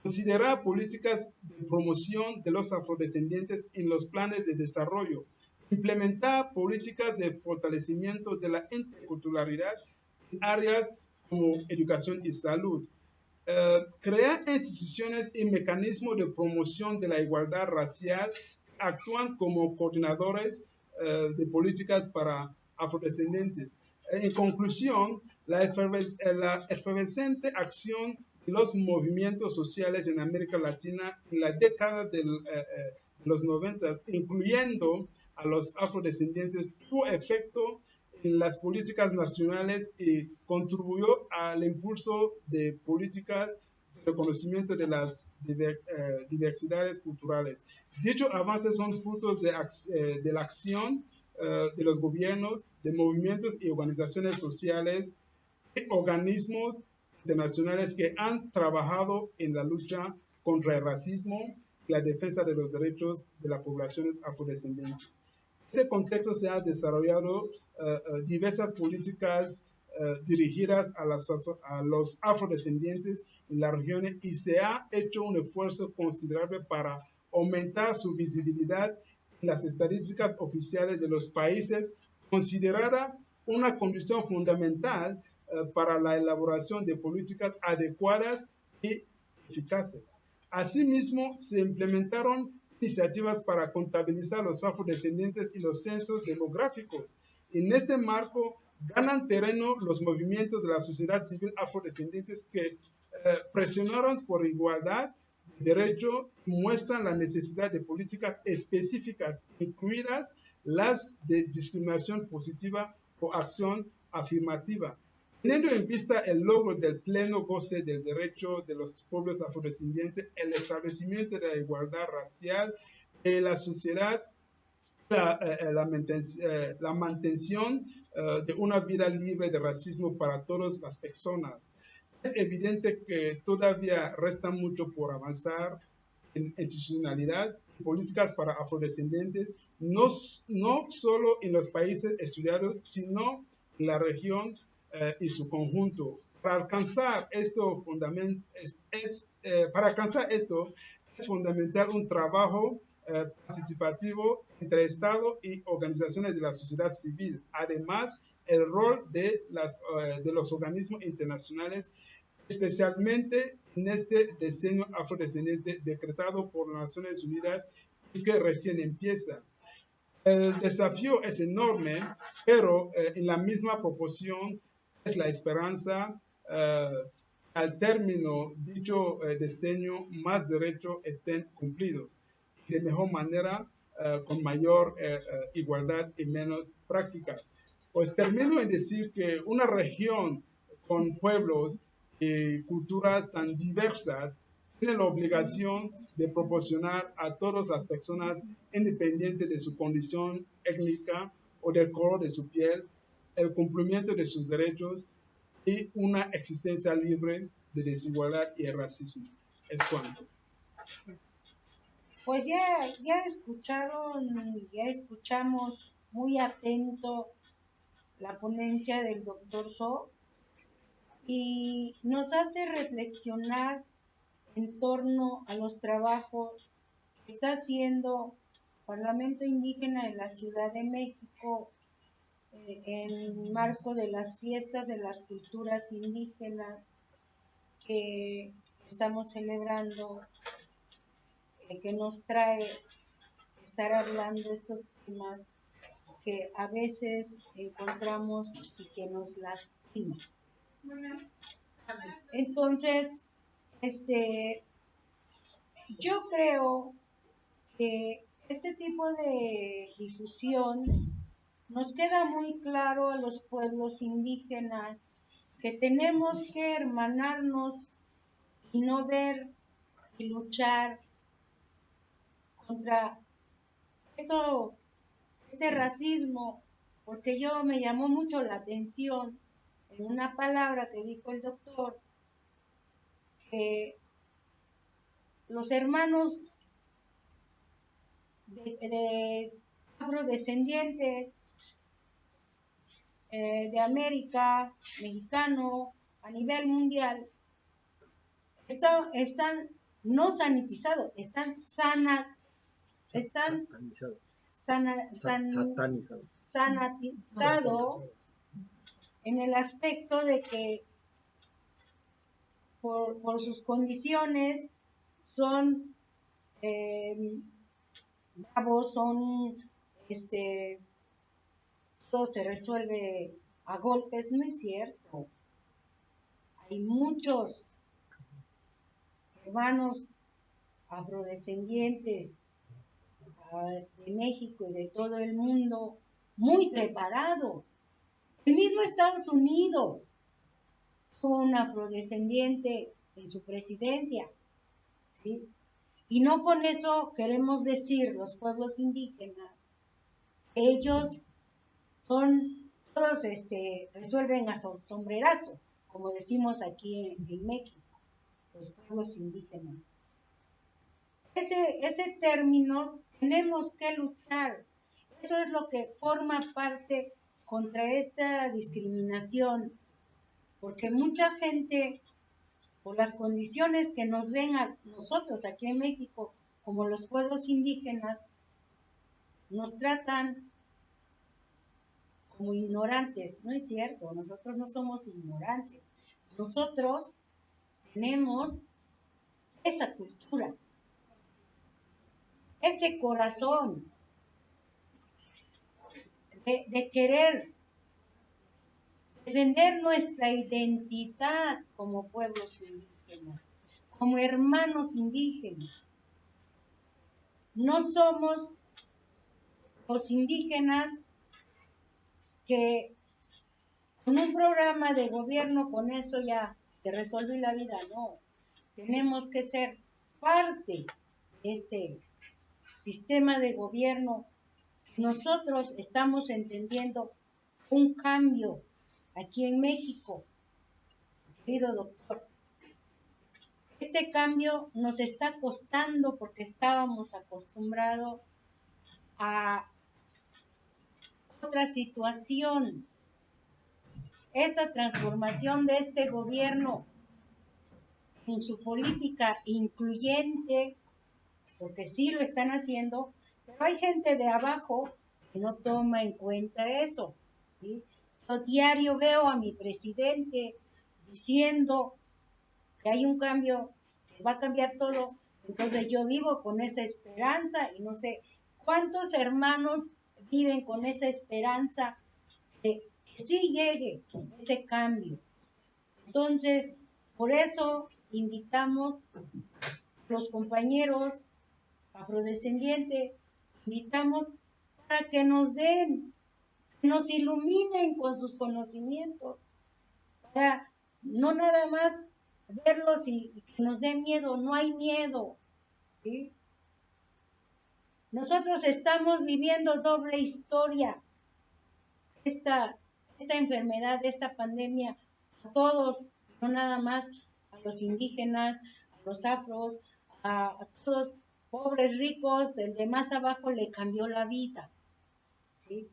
considerar políticas de promoción de los afrodescendientes en los planes de desarrollo, implementar políticas de fortalecimiento de la interculturalidad en áreas como educación y salud, crear instituciones y mecanismos de promoción de la igualdad racial que actúan como coordinadores de políticas para afrodescendientes. En conclusión, la efervescente acción de los movimientos sociales en América Latina en la década de los 90, incluyendo a los afrodescendientes, tuvo efecto en las políticas nacionales y contribuyó al impulso de políticas de reconocimiento de las diversidades culturales. Dichos avances son frutos de la acción de los gobiernos, de movimientos y organizaciones sociales, y organismos internacionales que han trabajado en la lucha contra el racismo y la defensa de los derechos de las poblaciones afrodescendientes. En este contexto se han desarrollado diversas políticas dirigidas a los afrodescendientes en la región y se ha hecho un esfuerzo considerable para aumentar su visibilidad en las estadísticas oficiales de los países, considerada una condición fundamental para la elaboración de políticas adecuadas y eficaces. Asimismo, se implementaron iniciativas para contabilizar los afrodescendientes y los censos demográficos. En este marco, ganan terreno los movimientos de la sociedad civil afrodescendientes que presionaron por igualdad de derecho y muestran la necesidad de políticas específicas, incluidas las de discriminación positiva o acción afirmativa. Teniendo en vista el logro del pleno goce del derecho de los pueblos afrodescendientes, el establecimiento de la igualdad racial en la sociedad, la mantención de una vida libre de racismo para todas las personas. Es evidente que todavía resta mucho por avanzar en institucionalidad y políticas para afrodescendientes, no solo en los países estudiados, sino en la región y su conjunto. Para alcanzar esto es fundamental un trabajo participativo entre Estado y organizaciones de la sociedad civil. Además, el rol de los organismos internacionales, especialmente en este diseño afrodescendiente decretado por las Naciones Unidas y que recién empieza. El desafío es enorme, pero en la misma proporción es la esperanza al término dicho diseño, más derechos estén cumplidos y de mejor manera, con mayor igualdad y menos prácticas. Pues termino en decir que una región con pueblos y culturas tan diversas tiene la obligación de proporcionar a todas las personas, independiente de su condición étnica o del color de su piel, el cumplimiento de sus derechos y una existencia libre de desigualdad y el racismo. Es cuanto. Pues ya escuchamos muy atento la ponencia del doctor So y nos hace reflexionar en torno a los trabajos que está haciendo el Parlamento Indígena de la Ciudad de México en marco de las fiestas de las culturas indígenas que estamos celebrando, que nos trae estar hablando estos temas que a veces encontramos y que nos lastiman. Entonces, yo creo que este tipo de difusión nos queda muy claro a los pueblos indígenas que tenemos que hermanarnos y no ver y luchar contra este racismo, porque me llamó mucho la atención en una palabra que dijo el doctor, que los hermanos de afrodescendientes de América, mexicano, a nivel mundial, están no sanitizados, están sanatizados en el aspecto de que por sus condiciones son bravos, son todo se resuelve a golpes. No es cierto. Hay muchos hermanos afrodescendientes de México y de todo el mundo muy preparados. El mismo Estados Unidos tuvo un afrodescendiente en su presidencia, ¿sí? Y no con eso queremos decir los pueblos indígenas, ellos todos resuelven a sombrerazo, como decimos aquí en México, los pueblos indígenas. Ese término tenemos que luchar. Eso es lo que forma parte contra esta discriminación, porque mucha gente, por las condiciones que nos ven a nosotros aquí en México, como los pueblos indígenas, nos tratan como ignorantes. No es cierto, nosotros no somos ignorantes. Nosotros tenemos esa cultura, ese corazón de querer defender nuestra identidad como pueblos indígenas, como hermanos indígenas. No somos los indígenas que con un programa de gobierno, con eso ya te resolví la vida. No, tenemos que ser parte de este sistema de gobierno. Nosotros estamos entendiendo un cambio aquí en México, querido doctor. Este cambio nos está costando porque estábamos acostumbrados a otra situación. Esta transformación de este gobierno en su política incluyente, porque sí lo están haciendo, pero hay gente de abajo que no toma en cuenta eso, ¿sí? Yo diario veo a mi presidente diciendo que hay un cambio, que va a cambiar todo, entonces yo vivo con esa esperanza y no sé cuántos hermanos viven con esa esperanza de que sí llegue ese cambio. Entonces, por eso invitamos a los compañeros afrodescendientes, invitamos para que nos den, que nos iluminen con sus conocimientos, para no nada más verlos y que nos den miedo. No hay miedo, ¿sí? Nosotros estamos viviendo doble historia. Esta enfermedad, esta pandemia, a todos, no nada más a los indígenas, a los afros, a todos, pobres, ricos, el de más abajo le cambió la vida, ¿sí?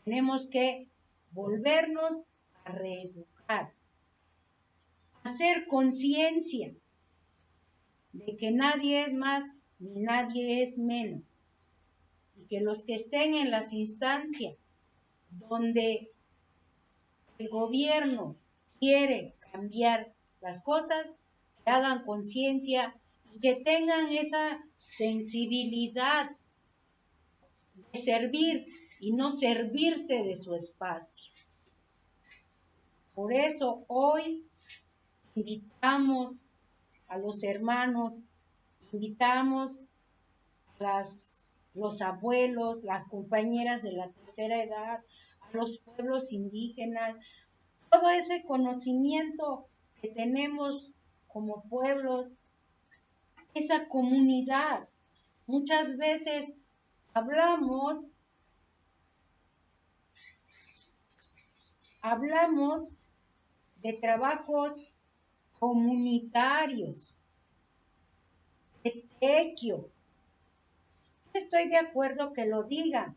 Tenemos que volvernos a reeducar, hacer conciencia de que nadie es más ni nadie es menos, y que los que estén en las instancias donde el gobierno quiere cambiar las cosas, que hagan conciencia y que tengan esa sensibilidad de servir y no servirse de su espacio. Por eso hoy invitamos a los hermanos, invitamos a los abuelos, las compañeras de la tercera edad, a los pueblos indígenas, todo ese conocimiento que tenemos como pueblos, esa comunidad. Muchas veces hablamos de trabajos comunitarios, de tequio. Estoy de acuerdo que lo digan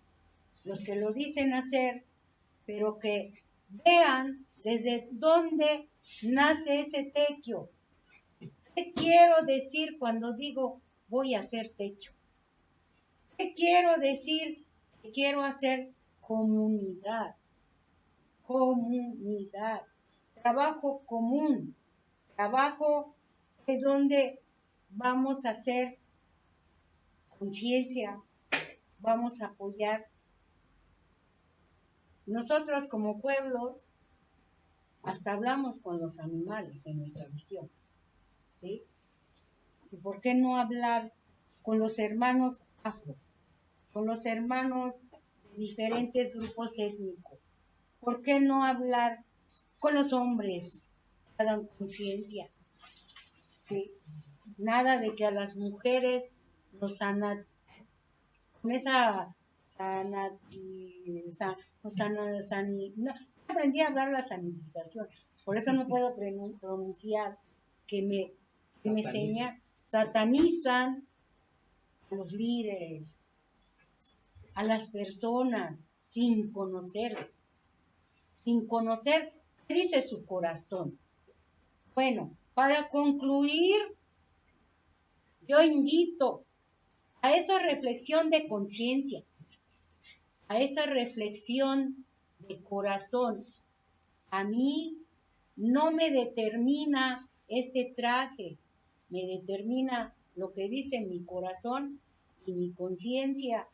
los que lo dicen hacer, pero que vean desde dónde nace ese tequio. ¿Qué quiero decir cuando digo voy a hacer techo? ¿Qué quiero decir? Que quiero hacer comunidad, trabajo común, trabajo de donde vamos a hacer conciencia, vamos a apoyar. Nosotros como pueblos hasta hablamos con los animales en nuestra visión, ¿sí? ¿Y por qué no hablar con los hermanos afro, con los hermanos de diferentes grupos étnicos? ¿Por qué no hablar con los hombres que hagan conciencia? ¿Sí? Nada de que a las mujeres nos con esa No, aprendí a hablar la sanitización, por eso no puedo pronunciar que me satanizan a los líderes, a las personas, sin conocer qué dice su corazón. Bueno, para concluir, yo invito a esa reflexión de conciencia, a esa reflexión de corazón. A mí no me determina este traje, me determina lo que dice mi corazón y mi conciencia,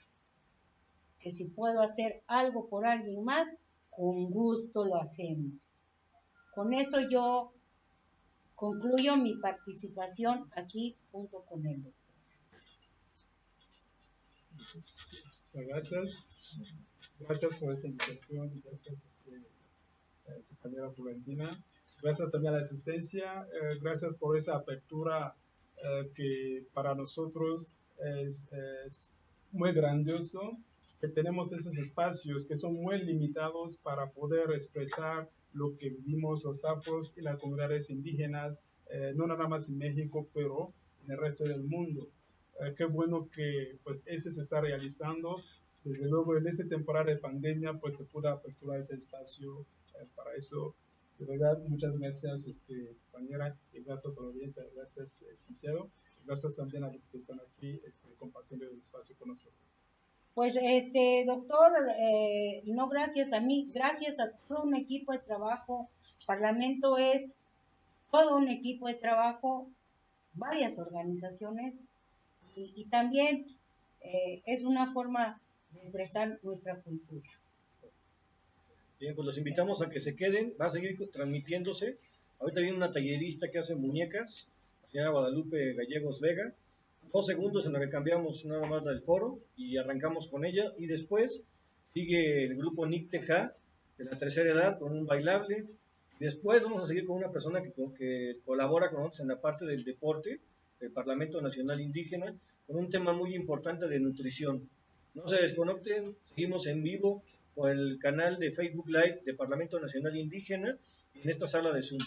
que si puedo hacer algo por alguien más, con gusto lo hacemos. Con eso yo concluyo mi participación aquí junto con él. Gracias. Gracias por esta invitación. Gracias, compañera Florentina. Gracias también a la asistencia. Gracias por esa apertura que para nosotros es muy grandioso, que tenemos esos espacios que son muy limitados para poder expresar lo que vivimos los afros y las comunidades indígenas, no nada más en México, pero en el resto del mundo. Qué bueno que pues ese se está realizando. Desde luego en esta temporada de pandemia pues se pudo aperturar ese espacio para eso. De verdad, muchas gracias, compañera, y gracias a la audiencia, gracias, Giselo, gracias también a los que están aquí compartiendo el espacio con nosotros. Pues, doctor, no gracias a mí, gracias a todo un equipo de trabajo. Parlamento es todo un equipo de trabajo, varias organizaciones, y también es una forma de expresar nuestra cultura. Bien, pues los invitamos a que se queden, va a seguir transmitiéndose. Ahorita viene una tallerista que hace muñecas, la señora Guadalupe Gallegos Vega. 2 segundos en lo que cambiamos nada más del foro y arrancamos con ella. Y después sigue el grupo Nick Teja, de la tercera edad, con un bailable. Después vamos a seguir con una persona que colabora con nosotros en la parte del deporte, del Parlamento Nacional Indígena, con un tema muy importante de nutrición. No se desconecten, seguimos en vivo con el canal de Facebook Live de Parlamento Nacional Indígena y en esta sala de Zoom.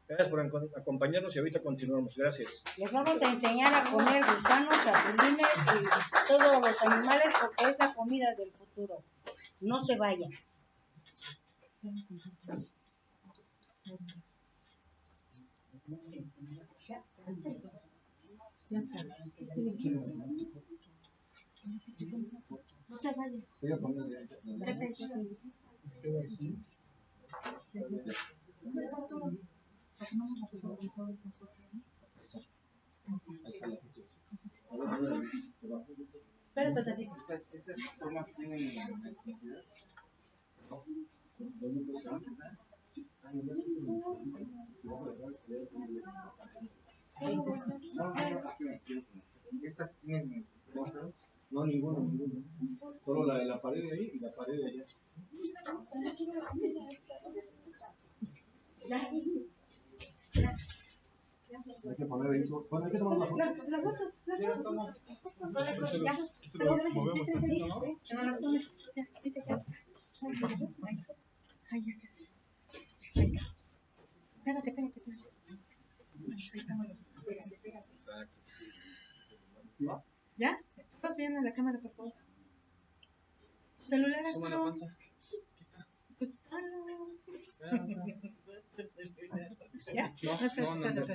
Gracias por acompañarnos y ahorita continuamos. Gracias. Les vamos a enseñar a comer gusanos, chapulines y todos los animales porque es la comida del futuro. No se vayan. No te vayas. Espérate tantito. Estas tienen no, ninguno. Solo la de la pared de ahí y la pared de allá. Hay que poner ahí. Bueno, hay que tomar una foto. Eso lo movemos tantito, ¿no? Espérate. ¿Ya? ¿Estás viendo la cámara, por favor? ¿Celular? Suma la panza. Pues, ¿ya? No, espérate.